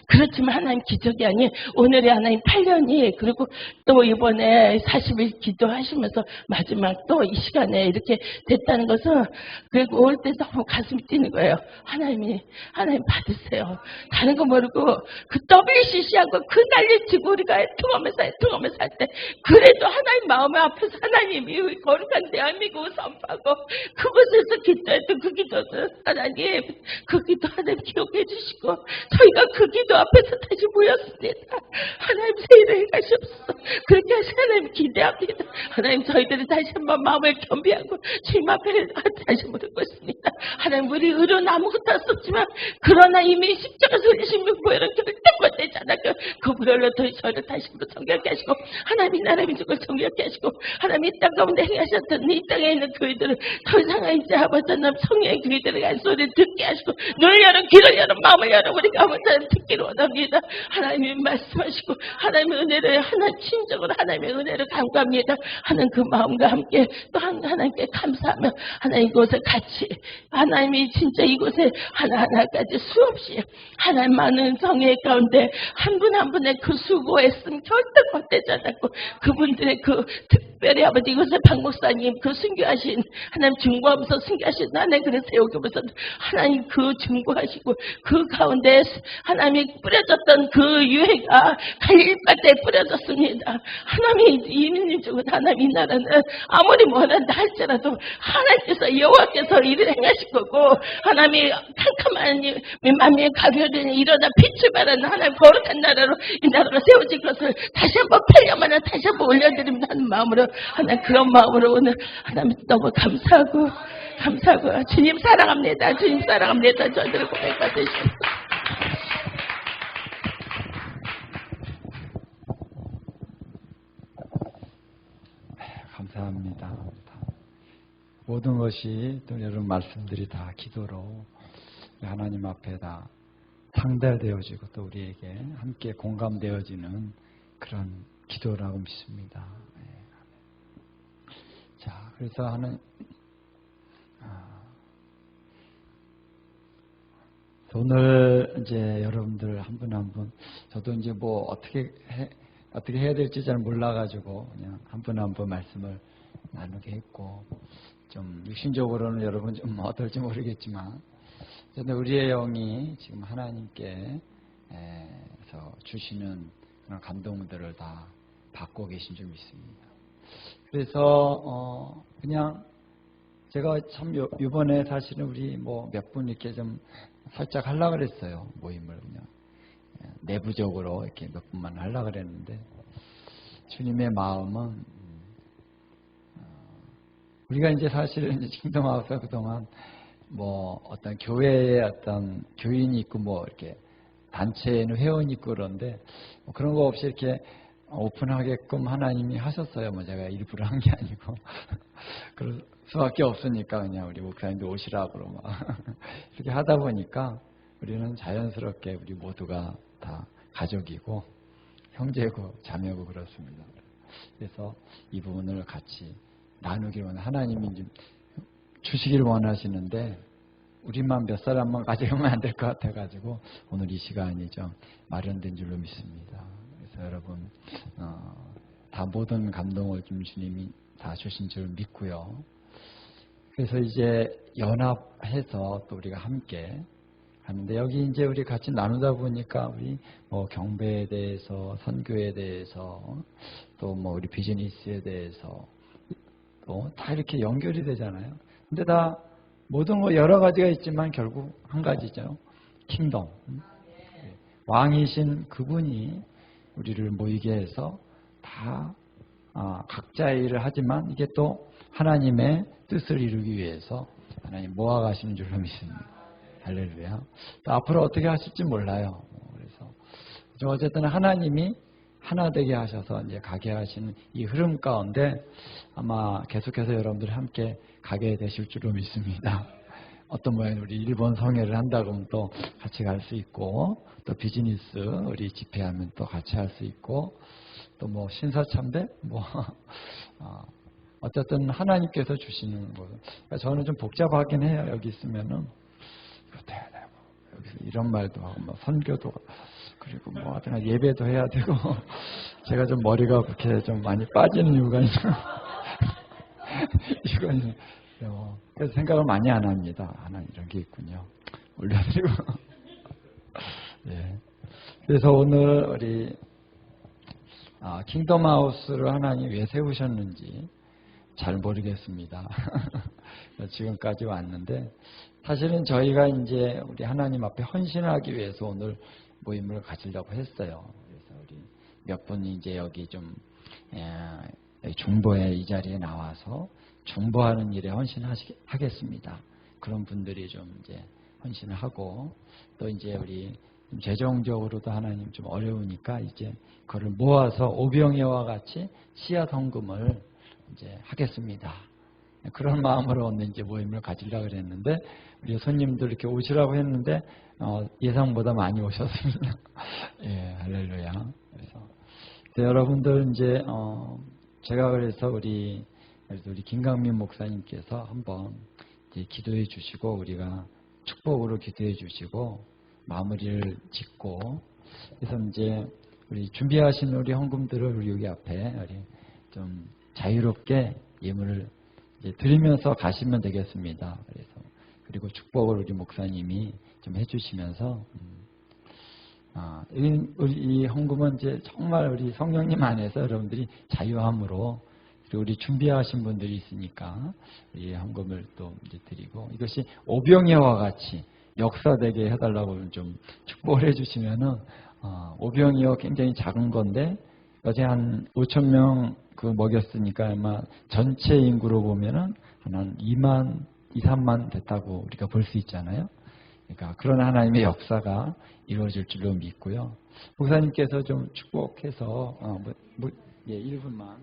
그렇지만 하나님 기적이 아닌 오늘의 하나님 8년이 그리고 또 이번에 40일 기도하시면서 마지막 또 이 시간에 이렇게 됐다는 것은 그리고 올 때 너무 가슴이 뛰는 거예요. 하나님 받으세요. 다른 거 모르고 그 WCC하고 그 난리치고 우리가 애통하면서 할 때 그래도 하나님 마음 앞에서 하나님이 거룩한 대한민국을 선포하고 그곳에서 기도했던 그 기도는 하나님 그 기도 하나님 기억해 주시고 저희가 그 기도 앞에서 다시 모였습니다. 하나님 세일을 행하시옵소서. 그렇게 하시 하나님 기대합니다. 하나님 저희들이 다시 한번 마음을 겸비하고 주님 앞에 다시 무릎 꿇습니다. 하나님 우리 의료는 아무것도 할 수 없지만 그러나 이미 십자가에서 흘리신 보혈은 결단과 되지 않았고 그 보혈로 저희를 다시 한번 정결케 하시고 하나님이 나라 민족을 정결케 하시고 하나님이 땅 가운데 행하셨던 이 땅에 있는 교회들을 더 이상 이제 아버지 하나님 성령의 교회들의 한 소리를 듣게 하시고 눈을 열어 귀를 열어 마음을 열어 우리가 아버지 하나님 듣기를 원합니다. 하나님이 말씀하시고 하나님의 은혜를 하나님 심적으로 하나님의 은혜를 간구합니다. 하는 그 마음과 함께 또 하나님께 감사하며 하나님 이곳에 같이 하나님이 진짜 이곳에 하나하나까지 수없이 하나님 많은 성회 가운데 한 분 한 분의 그 수고했음 절대 헛되지 않았고 그분들의 그 특별히 아버지 이곳에 박 목사님 그 순교하신 하나님 중보하면서 순교하신 하나님 그래서 세우면서 하나님 그 중보하시고 그 가운데 하나님이 뿌려졌던 그 유해가 갈릴바다에 뿌려졌습니다. 하나님이 이민족은 하나님 이 나라는 아무리 뭐란다 할지라도 하나님께서 여호와께서 일을 행하실 거고 하나님이 캄캄한 만민의 가벼움이 일어나 빛을 발하는 하나님 거룩한 나라로 이 나라가 세워질 것을 다시 한번 8년 만에 다시 한번 올려드립니다 하는 마음으로 하나님 그런 마음으로 오늘 하나님 너무 감사하고 감사하고요. 주님 사랑합니다. 주님 사랑합니다. 저들을 고백받으셨어요. 감사합니다. 모든 것이 또 여러분 말씀들이 다 기도로 하나님 앞에 다 상달되어지고 또 우리에게 함께 공감되어지는 그런 기도라고 믿습니다. 자, 그래서 오늘 이제 여러분들 한 분 한 분 저도 이제 뭐 어떻게 해야 될지 잘 몰라가지고 그냥 한 분 한 분 말씀을 나누게 했고 좀 육신적으로는 여러분 좀 어떨지 모르겠지만 저는 우리의 영이 지금 하나님께서 주시는 그런 감동들을 다 받고 계신 줄 믿습니다. 그래서 그냥 제가 참 이번에 사실은 우리 뭐 몇 분 이렇게 좀 살짝 하려고 그랬어요. 모임을 그냥 내부적으로 이렇게 몇 분만 하려고 그랬는데 주님의 마음은 우리가 이제 사실은 킹덤하우스가 그동안 뭐 어떤 교회에 어떤 교인이 있고 뭐 이렇게 단체에는 회원이 있고 그런데 뭐 그런 거 없이 이렇게 오픈하게끔 하나님이 하셨어요. 뭐 제가 일부러 한 게 아니고 그럴 수밖에 없으니까 그냥 우리 목사님도 오시라고 막 이렇게 하다 보니까 우리는 자연스럽게 우리 모두가 다 가족이고 형제고 자매고 그렇습니다. 그래서 이 부분을 같이 나누기를 원해 하나님이 좀 주시기를 원하시는데 우리만 몇 사람만 가져오면 안 될 것 같아가지고 오늘 이 시간이 좀 마련된 줄로 믿습니다. 그래서 여러분 다 모든 감동을 좀 주님이 다 주신 줄 믿고요. 그래서 이제 연합해서 또 우리가 함께 하는데 여기 이제 우리 같이 나누다 보니까 우리 뭐 경배에 대해서 선교에 대해서 또 뭐 우리 비즈니스에 대해서 또 다 이렇게 연결이 되잖아요. 근데 다 모든 거 여러 가지가 있지만 결국 한 가지죠. 킹덤. 왕이신 그분이 우리를 모이게 해서 다 각자의 일을 하지만 이게 또 하나님의 뜻을 이루기 위해서 하나님 모아가시는 줄로 믿습니다. 할렐루야. 또 앞으로 어떻게 하실지 몰라요. 그래서 어쨌든 하나님이 하나 되게 하셔서 이제 가게 하시는 이 흐름 가운데 아마 계속해서 여러분들이 함께 가게 되실 줄로 믿습니다. 어떤 모양으로 우리 일본 성회를 한다 그러면 또 같이 갈 수 있고 또 비즈니스 우리 집회하면 또 같이 할 수 있고 또 뭐 신사참배 뭐 어쨌든 하나님께서 주시는 거. 그러니까 저는 좀 복잡하긴 해요. 여기 있으면은 이것도 해야 되고 여기서 이런 말도 하고 뭐 선교도 그리고 뭐 하여튼 예배도 해야 되고 제가 좀 머리가 그렇게 좀 많이 빠지는 이유가 이건 그래서 생각을 많이 안 합니다. 하나 이런 게 있군요. 올려드리고 예. 그래서 오늘 우리 킹덤하우스를 하나님 왜 세우셨는지 잘 모르겠습니다. 지금까지 왔는데 사실은 저희가 이제 우리 하나님 앞에 헌신하기 위해서 오늘 모임을 가지려고 했어요. 그래서 우리 몇 분이 이제 여기 좀 중보에 이 자리에 나와서 중보하는 일에 헌신하겠습니다. 그런 분들이 좀 이제 헌신을 하고 또 이제 우리 재정적으로도 하나님 좀 어려우니까 이제 그걸 모아서 오병이와 같이 씨앗 헌금을 이제 하겠습니다. 그런 마음으로 오늘 이제 모임을 가지려고 그랬는데 우리 손님들 이렇게 오시라고 했는데 예상보다 많이 오셨습니다. 예, 할렐루야. 그래서 여러분들 이제 제가 그래서 우리 김강민 목사님께서 한번 이제 기도해 주시고 우리가 축복으로 기도해 주시고 마무리를 짓고 그래서 이제 우리 준비하신 우리 헌금들을 우리 여기 앞에 우리 좀 자유롭게 예물을 이제 드리면서 가시면 되겠습니다. 그래서 그리고 축복을 우리 목사님이 좀 해주시면서 이 헌금은 이제 정말 우리 성령님 안에서 여러분들이 자유함으로 그리고 우리 준비하신 분들이 있으니까 이 헌금을 또 이제 드리고 이것이 오병이어와 같이 역사되게 해달라고 좀 축복을 해주시면은 오병이어 굉장히 작은 건데 어제 한 5,000명 그 먹였으니까 아마 전체 인구로 보면은 한 2만 2, 3만 됐다고 우리가 볼 수 있잖아요. 그러니까 그런 하나님의 역사가 이루어질 줄로 믿고요. 목사님께서 좀 축복해서 1분만.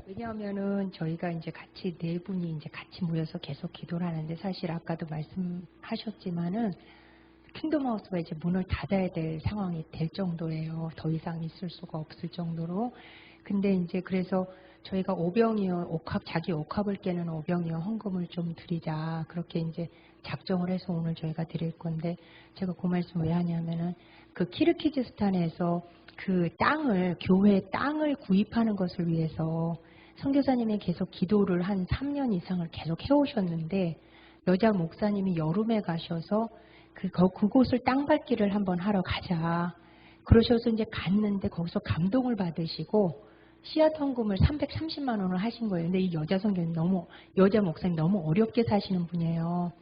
왜냐하면은 저희가 이제 같이 네 분이 이제 같이 모여서 계속 기도를 하는데 사실 아까도 말씀하셨지만은 킹덤 하우스가 이제 문을 닫아야 될 상황이 될 정도예요. 더 이상 있을 수가 없을 정도로. 근데 이제 그래서 저희가 오병이어 자기 옥합을 깨는 오병이어 헌금을 좀 드리자 그렇게 이제 작정을 해서 오늘 저희가 드릴 건데 제가 그 말씀 왜 하냐면은 그 키르기즈스탄에서 그 땅을 교회 땅을 구입하는 것을 위해서 선교사님이 계속 기도를 한 3년 이상을 계속 해오셨는데 여자 목사님이 여름에 가셔서 그곳을 땅밟기를 한번 하러 가자. 그러셔서 이제 갔는데 거기서 감동을 받으시고 씨앗 헌금을 330만 원을 하신 거예요. 근데 이 여자 목사님 너무 어렵게 사시는 분이에요.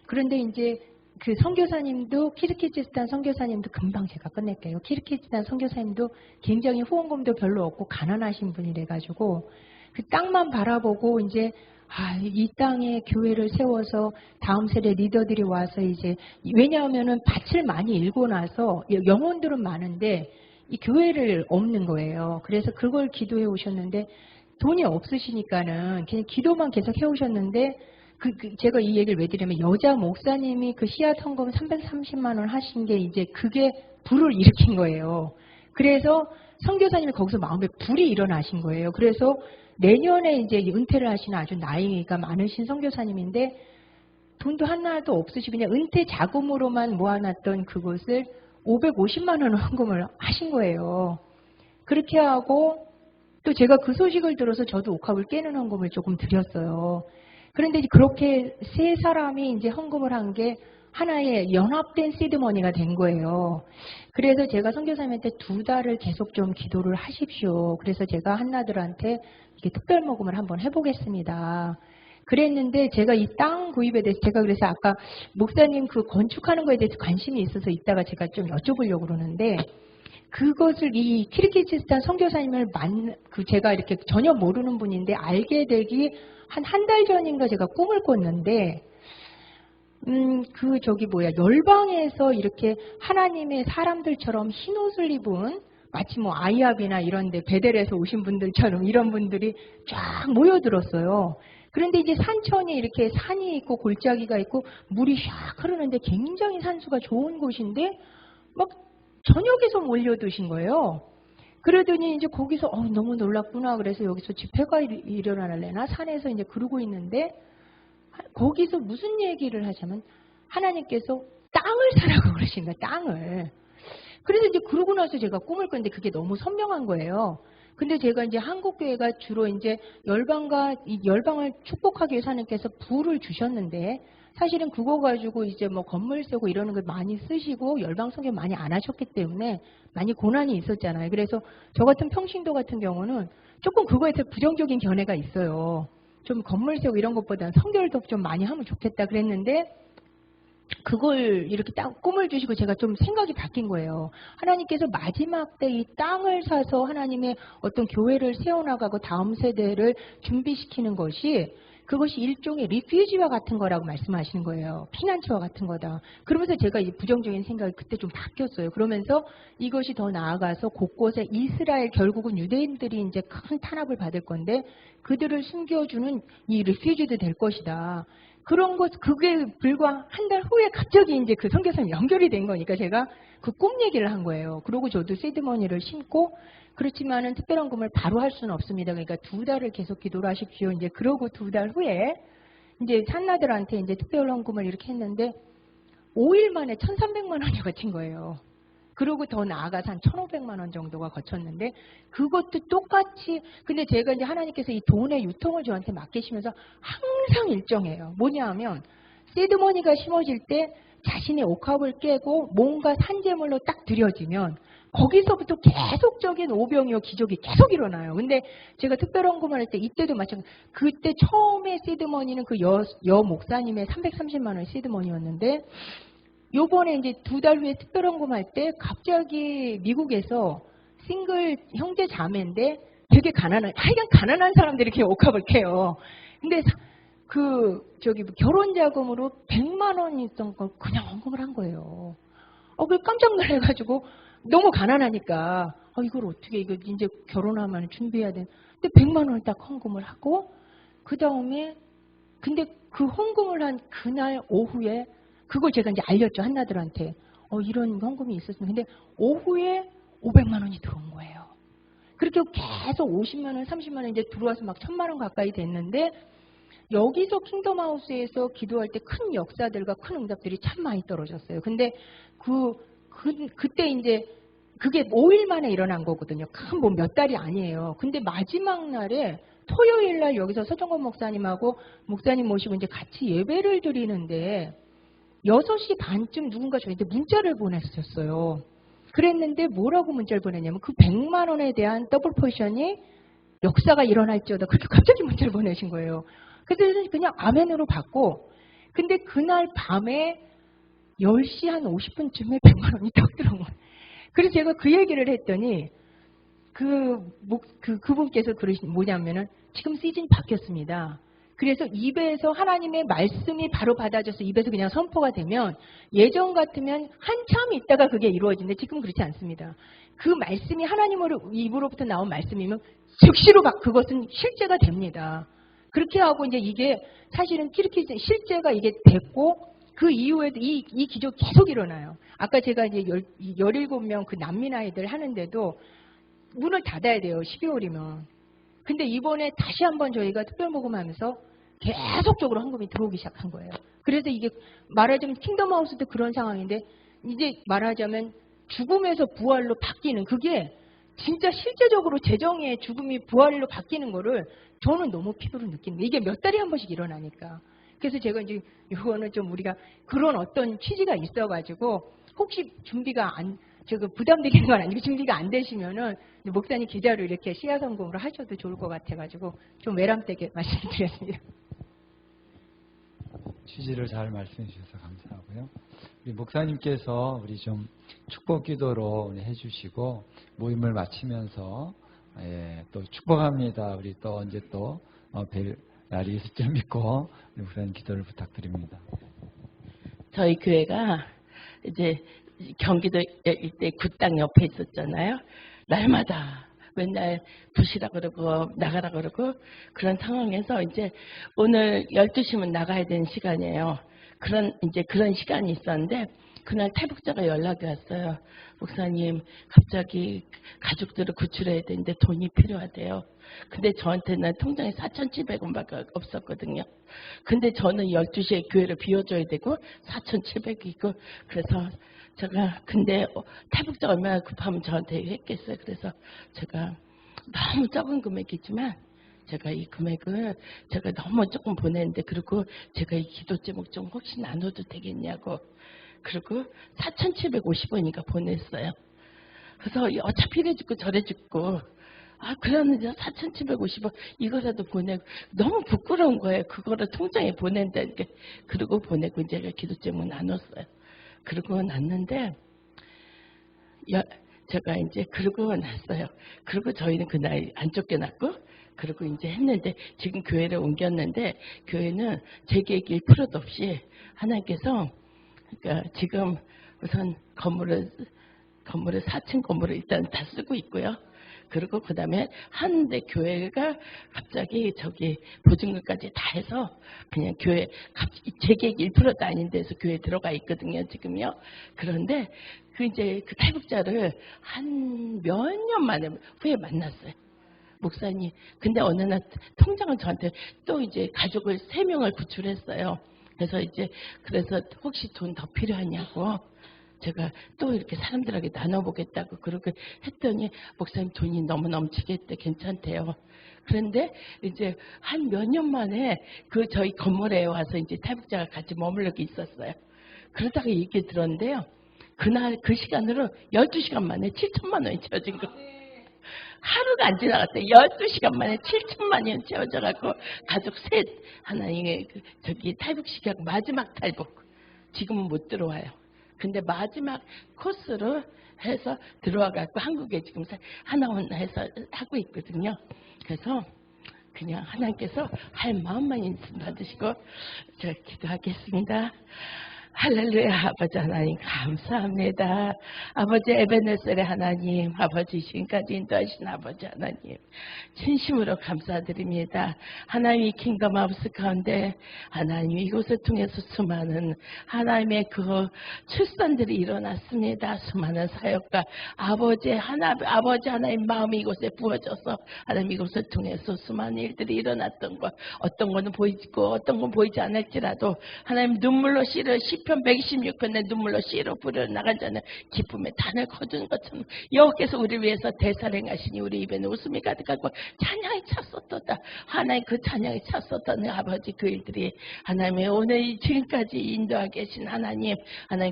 그런데 이제 그 선교사님도 키르기즈스탄 선교사님도 금방 제가 끝낼게요. 키르기즈스탄 선교사님도 굉장히 후원금도 별로 없고 가난하신 분이래 가지고 그 땅만 바라보고 이제 이 땅에 교회를 세워서 다음 세대 리더들이 와서 이제 왜냐하면은 밭을 많이 일고 나서 영혼들은 많은데 이 교회를 없는 거예요. 그래서 그걸 기도해 오셨는데 돈이 없으시니까는 그냥 기도만 계속 해 오셨는데 제가 이 얘기를 왜 드리냐면 여자 목사님이 그 씨앗 헌금 330만 원 하신 게 이제 그게 불을 일으킨 거예요. 그래서 선교사님이 거기서 마음에 불이 일어나신 거예요. 그래서 내년에 이제 은퇴를 하시는 아주 나이가 많으신 선교사님인데 돈도 하나도 없으시고 그냥 은퇴 자금으로만 모아놨던 그것을 550만 원 헌금을 하신 거예요. 그렇게 하고 또 제가 그 소식을 들어서 저도 옥합을 깨는 헌금을 조금 드렸어요. 그런데 그렇게 세 사람이 이제 헌금을 한 게 하나의 연합된 시드머니가 된 거예요. 그래서 제가 선교사님한테 2달을 계속 좀 기도를 하십시오. 그래서 제가 한나들한테 이렇게 특별 모금을 한번 해보겠습니다. 그랬는데 제가 이 땅 구입에 대해서 제가 그래서 아까 목사님 그 건축하는 거에 대해서 관심이 있어서 이따가 제가 좀 여쭤보려고 그러는데 그것을 이 키르기즈스탄 선교사님을 제가 이렇게 전혀 모르는 분인데 알게 되기 한 달 전인가 제가 꿈을 꿨는데 열방에서 이렇게 하나님의 사람들처럼 흰 옷을 입은 마치 뭐 아이압이나 이런데 베델에서 오신 분들처럼 이런 분들이 쫙 모여들었어요. 그런데 이제 산천이 이렇게 산이 있고 골짜기가 있고 물이 샥 흐르는데 굉장히 산수가 좋은 곳인데 막 저녁에서 몰려드신 거예요. 그러더니 이제 거기서 너무 놀랐구나. 그래서 여기서 집회가 일어나려나 산에서 이제 그러고 있는데 거기서 무슨 얘기를 하자면 하나님께서 땅을 사라고 그러신 거야. 땅을. 그래서 이제 그러고 나서 제가 꿈을 꿨는데 그게 너무 선명한 거예요. 근데 제가 이제 한국교회가 주로 이제 열방을 축복하기 위해서 하나님께서 부를 주셨는데 사실은 그거 가지고 이제 뭐 건물 세고 이러는 걸 많이 쓰시고 열방 선교 많이 안 하셨기 때문에 많이 고난이 있었잖아요. 그래서 저 같은 평신도 같은 경우는 조금 그거에 대해 부정적인 견해가 있어요. 좀 건물 세우고 이런 것보다는 선교를 좀 많이 하면 좋겠다 그랬는데 그걸 이렇게 꿈을 주시고 제가 좀 생각이 바뀐 거예요. 하나님께서 마지막 때 이 땅을 사서 하나님의 어떤 교회를 세워나가고 다음 세대를 준비시키는 것이 그것이 일종의 리퓨지와 같은 거라고 말씀하시는 거예요. 피난처와 같은 거다. 그러면서 제가 이 부정적인 생각이 그때 좀 바뀌었어요. 그러면서 이것이 더 나아가서 곳곳에 이스라엘 결국은 유대인들이 이제 큰 탄압을 받을 건데 그들을 숨겨주는 이 리퓨지도 될 것이다. 그런 것, 그게 불과 한 달 후에 갑자기 이제 그 선교사님 연결이 된 거니까 제가 그 꿈 얘기를 한 거예요. 그러고 저도 시드머니를 심고 그렇지만은 특별헌금을 바로 할 수는 없습니다. 그러니까 2달을 계속 기도를 하십시오. 이제 그러고 2달 후에 이제 산나들한테 이제 특별헌금을 이렇게 했는데 5일 만에 1,300만 원이 거친 거예요. 그러고 더 나아가서 한 1,500만 원 정도가 거쳤는데 그것도 똑같이 근데 제가 이제 하나님께서 이 돈의 유통을 저한테 맡기시면서 항상 일정해요. 뭐냐 하면 시드머니가 심어질 때 자신의 옥합을 깨고 뭔가 산재물로 딱 들여지면 거기서부터 계속적인 오병이어 기적이 계속 일어나요. 근데 제가 특별헌금을 할 때 이때도 마찬가지. 그때 처음에 시드머니는 그 여 목사님의 330만 원 시드머니였는데 요번에 이제 2달 후에 특별헌금 할 때 갑자기 미국에서 싱글 형제 자매인데 되게 하여간 가난한 사람들이 이렇게 옥합을 캐요. 근데 결혼 자금으로 100만 원 있던 걸 그냥 헌금을 한 거예요. 그걸 깜짝 놀래가지고 너무 가난하니까 이걸 어떻게 이거 이제 결혼하면 준비해야 돼. 근데 100만 원을 딱 헌금을 하고 그 다음에 근데 그 헌금을 한 그날 오후에 그걸 제가 이제 알렸죠 한나들한테. 이런 헌금이 있었습니다. 근데 오후에 500만 원이 들어온 거예요. 그렇게 계속 50만 원, 30만 원 이제 들어와서 막 1000만 원 가까이 됐는데 여기서 킹덤하우스에서 기도할 때 큰 역사들과 큰 응답들이 참 많이 떨어졌어요. 근데 그때 이제 그게 5일 만에 일어난 거거든요. 큰 뭐 몇 달이 아니에요. 근데 마지막 날에 토요일 날 여기서 서정건 목사님하고 목사님 모시고 이제 같이 예배를 드리는데 6시 반쯤 누군가 저희한테 문자를 보냈었어요. 그랬는데 뭐라고 문자를 보냈냐면 그 100만 원에 대한 더블 포지션이 역사가 일어날지어다 그렇게 갑자기 문자를 보내신 거예요. 그래서 그냥 아멘으로 받고 근데 그날 밤에 10시 한 50분쯤에 100만 원이 딱 들어온 거예요. 그래서 제가 그 얘기를 했더니 그분께서 뭐냐면은 지금 시즌이 바뀌었습니다. 그래서 입에서 하나님의 말씀이 바로 받아져서 입에서 그냥 선포가 되면 예전 같으면 한참 있다가 그게 이루어지는데 지금 그렇지 않습니다. 그 말씀이 하나님으로 입으로부터 나온 말씀이면 즉시로 그것은 실제가 됩니다. 그렇게 하고 이제 이게 사실은 이렇게 실제가 이게 됐고 그 이후에도 이 기적 계속 일어나요. 아까 제가 이제 17명 그 난민 아이들 하는데도 문을 닫아야 돼요. 12월이면. 근데 이번에 다시 한번 저희가 특별 모금하면서 계속적으로 헌금이 들어오기 시작한 거예요. 그래서 이게 말하자면 킹덤하우스도 그런 상황인데 이제 말하자면 죽음에서 부활로 바뀌는 그게 진짜 실제적으로 재정의 죽음이 부활로 바뀌는 거를 저는 너무 피부로 느끼는 거예요. 이게 몇 달에 한 번씩 일어나니까. 그래서 제가 이제 이거는 좀 우리가 그런 어떤 취지가 있어가지고 혹시 준비가 제가 부담드리는 건 아니고 준비가 안 되시면은 목사님 기자로 이렇게 시야 성공으로 하셔도 좋을 것 같아가지고 좀 외람되게 말씀드렸습니다. 취지를 잘 말씀해 주셔서 감사하고요. 우리 목사님께서 우리 좀 축복 기도로 해주시고 모임을 마치면서 또 축복합니다. 우리 또 언제 또 뵐 날이 있을 줄 믿고 우리 목사님 기도를 부탁드립니다. 저희 교회가 이제 경기도 일대 굿당 옆에 있었잖아요. 날마다 맨날 부시라 그러고 나가라 그러고 그런 상황에서 이제 오늘 12시면 나가야 되는 시간이에요. 그런 시간이 있었는데 그날 탈북자가 연락이 왔어요. 목사님 갑자기 가족들을 구출해야 되는데 돈이 필요하대요. 근데 저한테는 통장에 4,700원밖에 없었거든요. 근데 저는 12시에 교회를 비워줘야 되고 4,700이 있고 그래서 제가 근데 탈북자 얼마나 급하면 저한테 했겠어요. 그래서 제가 너무 적은 금액이지만 제가 이 금액을 제가 너무 조금 보냈는데 그리고 제가 이 기도 제목 좀 혹시 나눠도 되겠냐고 그리고 4,750원이니까 보냈어요. 그래서 어차피 이래 죽고 저래 죽고 그러는데 4,750원 이거라도 보내고 너무 부끄러운 거예요. 그거를 통장에 보낸다 이렇게 그리고 보내고 이제 기도 제목 나눴어요. 그러고 났는데 제가 이제 그러고 났어요. 그리고 저희는 그날 안 쫓겨났고 그리고 이제 했는데 지금 교회를 옮겼는데 교회는 제 계획 1%도 없이 하나님께서 그러니까 지금 우선 건물을 4층 건물을 일단 다 쓰고 있고요. 그리고 그 다음에 하는데 교회가 갑자기 저기 보증금까지 다 해서 그냥 교회 제 계획 1%도 아닌 데서 교회에 들어가 있거든요 지금요. 그런데 이제 그 탈북자를 한 몇 년 만에 후에 만났어요. 목사님. 근데 어느 날 통장을 저한테 또 이제 가족을 3명을 구출했어요. 그래서 혹시 돈 더 필요하냐고. 제가 또 이렇게 사람들에게 나눠보겠다고 그렇게 했더니 목사님 돈이 너무 넘치겠대 괜찮대요. 그런데 이제 한 몇 년 만에 저희 건물에 와서 이제 탈북자가 같이 머물러고 있었어요. 그러다가 얘기 들었는데요. 그날 그 시간으로 12시간 만에 7천만 원이 채워진 거. 하루가 안 지나갔어요. 12시간 만에 7천만 원이 채워져갖고 가족 셋 하나님의 저기 탈북시키고 마지막 탈북. 지금은 못 들어와요. 근데 마지막 코스로 해서 들어와갖고 한국에 지금 하나원 해서 하고 있거든요. 그래서 그냥 하나님께서 할 마음만 인씀 받으시고 저 기도하겠습니다. 할렐루야. 아버지 하나님 감사합니다. 아버지 에베네셀의 하나님, 아버지 지금까지 인도하신 아버지 하나님 진심으로 감사드립니다. 하나님 이 킹덤 하우스 가운데 하나님 이곳을 통해서 수많은 하나님의 그 출산들이 일어났습니다. 수많은 사역과 아버지 하나님 마음이 이곳에 부어져서 하나님 이곳을 통해서 수많은 일들이 일어났던 것, 어떤 거는 보이고 어떤 건 보이지 않을지라도 하나님 눈물로 씨를 시편 126편의 눈물로 씨로 뿌려 나간 자는 기쁨의 단을 거두는 것처럼 여호께서 우리를 위해서 대살행하시니 우리 입에는 웃음이 가득하고 찬양이 찼었도다. 하나님 그 찬양이 찼었던 아버지 그 일들이 하나님의 오늘 지금까지 인도하고 계신 하나님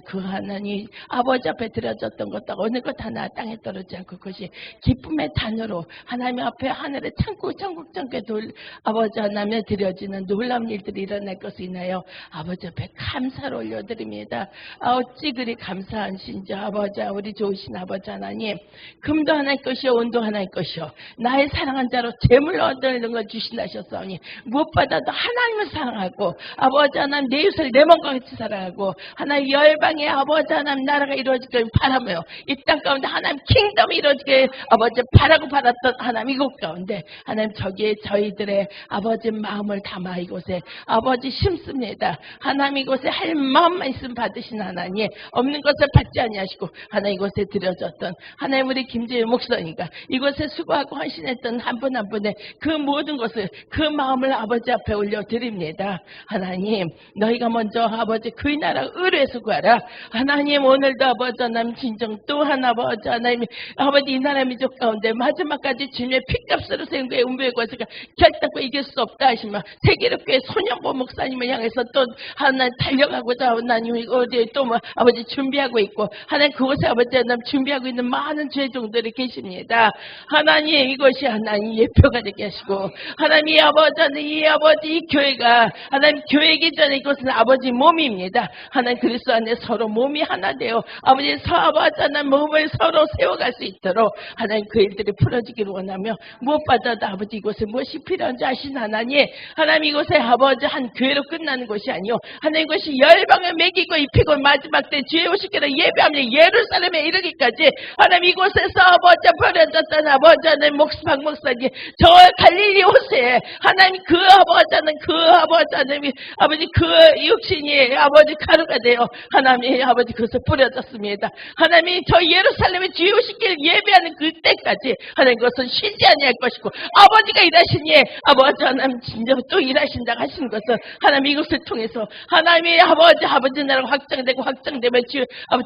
그 하나님 아버지 앞에 드려졌던 것도 어느 것 하나 땅에 떨어지지 않고 그것이 기쁨의 단으로 하나님 앞에 하늘에 천국천국천국에 아버지 하나님에 드려지는 놀라운 일들이 일어날 것을 인하여 아버지 앞에 감사를 올려드립니다. 어찌 그리 감사하신지 아버지, 우리 좋으신 아버지 하나님, 금도 하나님 것이요 온도 하나님 것이요 나의 사랑한 자로 재물로 얻는 걸 주신다셨사오니 무엇보다도 하나님을 사랑하고 아버지 하나님 내 이웃을 내 몸과 같이 사랑하고 하나님 열방의 아버지 하나님 나라가 이루어지길 바라며 이 땅 가운데 하나님 킹덤이 이루어지길 아버지 바라고 바랐던 하나님 이곳 가운데 하나님 저기에 저희들의 아버지 마음을 담아 이곳에 아버지 심습니다. 하나님 이곳에 할 마음만 있으면 받으신 하나님, 없는 것을 받지 아니하시고 하나님 이곳에 드려졌던 하나님 우리 김재일 목사님과 이곳에 수고하고 헌신했던 한 분 한 분의 그 모든 것을 그 마음을 아버지 앞에 올려드립니다. 하나님 너희가 먼저 아버지 그의 나라 의뢰에서 구하라. 하나님 오늘도 아버지 하나님 진정 또한 아버지 하나님 아버지 이 나라 민족 가운데 마지막까지 주님의 피값으로 세운 그의 운명의 권세가 결단코 이길 수 없다 하시며 세계롭게 소년보 목사님을 향해서 또 하나님 달려가고자 하나님 어디에 또 뭐 아버지 준비하고 있고 하나님 그곳에 아버지 하나님 준비하고 있는 많은 죄종들이 계십니다. 하나님 이것이 하나님 예표가 되게 하시고 하나님 이 아버지 하나님 이 아버지 이 교회가 하나님 교회이기 전에 이것은 아버지 몸입니다. 하나님 그리스도 안에 서로 몸이 하나 되어 아버지 아버지 하나님 몸을 서로 세워갈 수 있도록 하나님 그 일들이 풀어지기를 원하며 무엇보다도 아버지 이곳에 무엇이 필요한지 아신 하나님 이곳에 아버지 한 교회로 끝나는 것이 아니요 하나님 이것이 열방을 먹이고 입히고 마지막 때 주의 오시기를 예배하며 예루살렘에 이르기까지 하나님 이곳에서 아버지 버려졌던 아버지 하나님 박 목사님 저 갈릴리 호세에 하나님 그 아버지 하나님 아버지 그 육신이 아버지 가루가 되어 하나님 아버지 그것을 뿌려졌습니다. 하나님이 저 예루살렘에 주의 오시기를 예배하는 그때까지 하나님 그것은 쉬지 아니할 것이고 아버지가 일하시니 아버지 하나님 진짜 또 일하신다 하시는 것은 하나님 이것을 통해서 하나님이 아버지 나라가 확장되면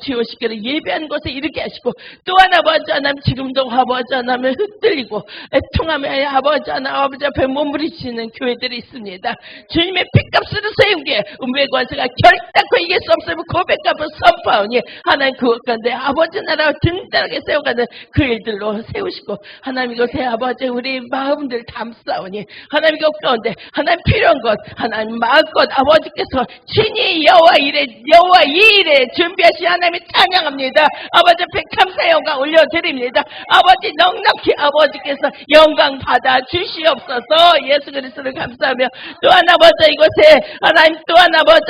주의 오시기를 예배하는 것에 이르게 하시고 또한 아버지 하나님 지금도 아버지 하나님을 흩날리고 애통하며 아버지 앞에 몸부림치는 교회들이 있습니다. 주님의 핏값으로 세운 게 운명의 권세가 결단코 이길 수 없으면 고백값을 선포하오니 하나님 그것 가운데 아버지 나라를 든든하게 세워가는 그 일들로 세우시고 하나님 이것에 아버지 우리 마음들 담사오니 하나님 이것 가운데 하나님 필요한 것 하나님 마음껏 아버지께서 친히 여호와 이 일에 준비하신 하나님을 찬양합니다. 아버지 앞에 감사 영광 올려드립니다. 아버지 넉넉히 아버지께서 영광 받아 주시옵소서. 예수 그리스도를 감사하며 또한 아버지 이곳에 하나님 또한 아버지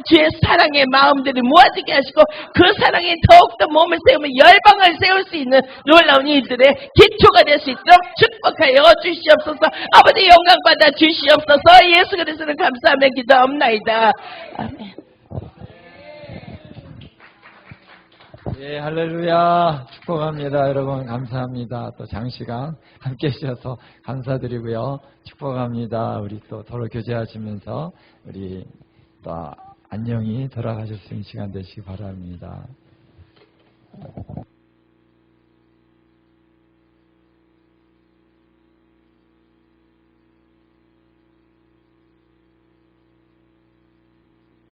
주의 사랑의 마음들이 모아지게 하시고 그 사랑이 더욱더 몸을 세우며 열방을 세울 수 있는 놀라운 일들의 기초가 될 수 있도록 축복하여 주시옵소서. 아버지 영광 받아 주시옵소서. 예수 그리스도를 감사하며 기도합나이다. 아멘. 예, 할렐루야. 축복합니다. 여러분, 감사합니다. 또 장시간 함께 해주셔서 감사드리고요. 축복합니다. 우리 또 서로 교제하시면서 우리 또 안녕히 돌아가실 수 있는 시간 되시기 바랍니다.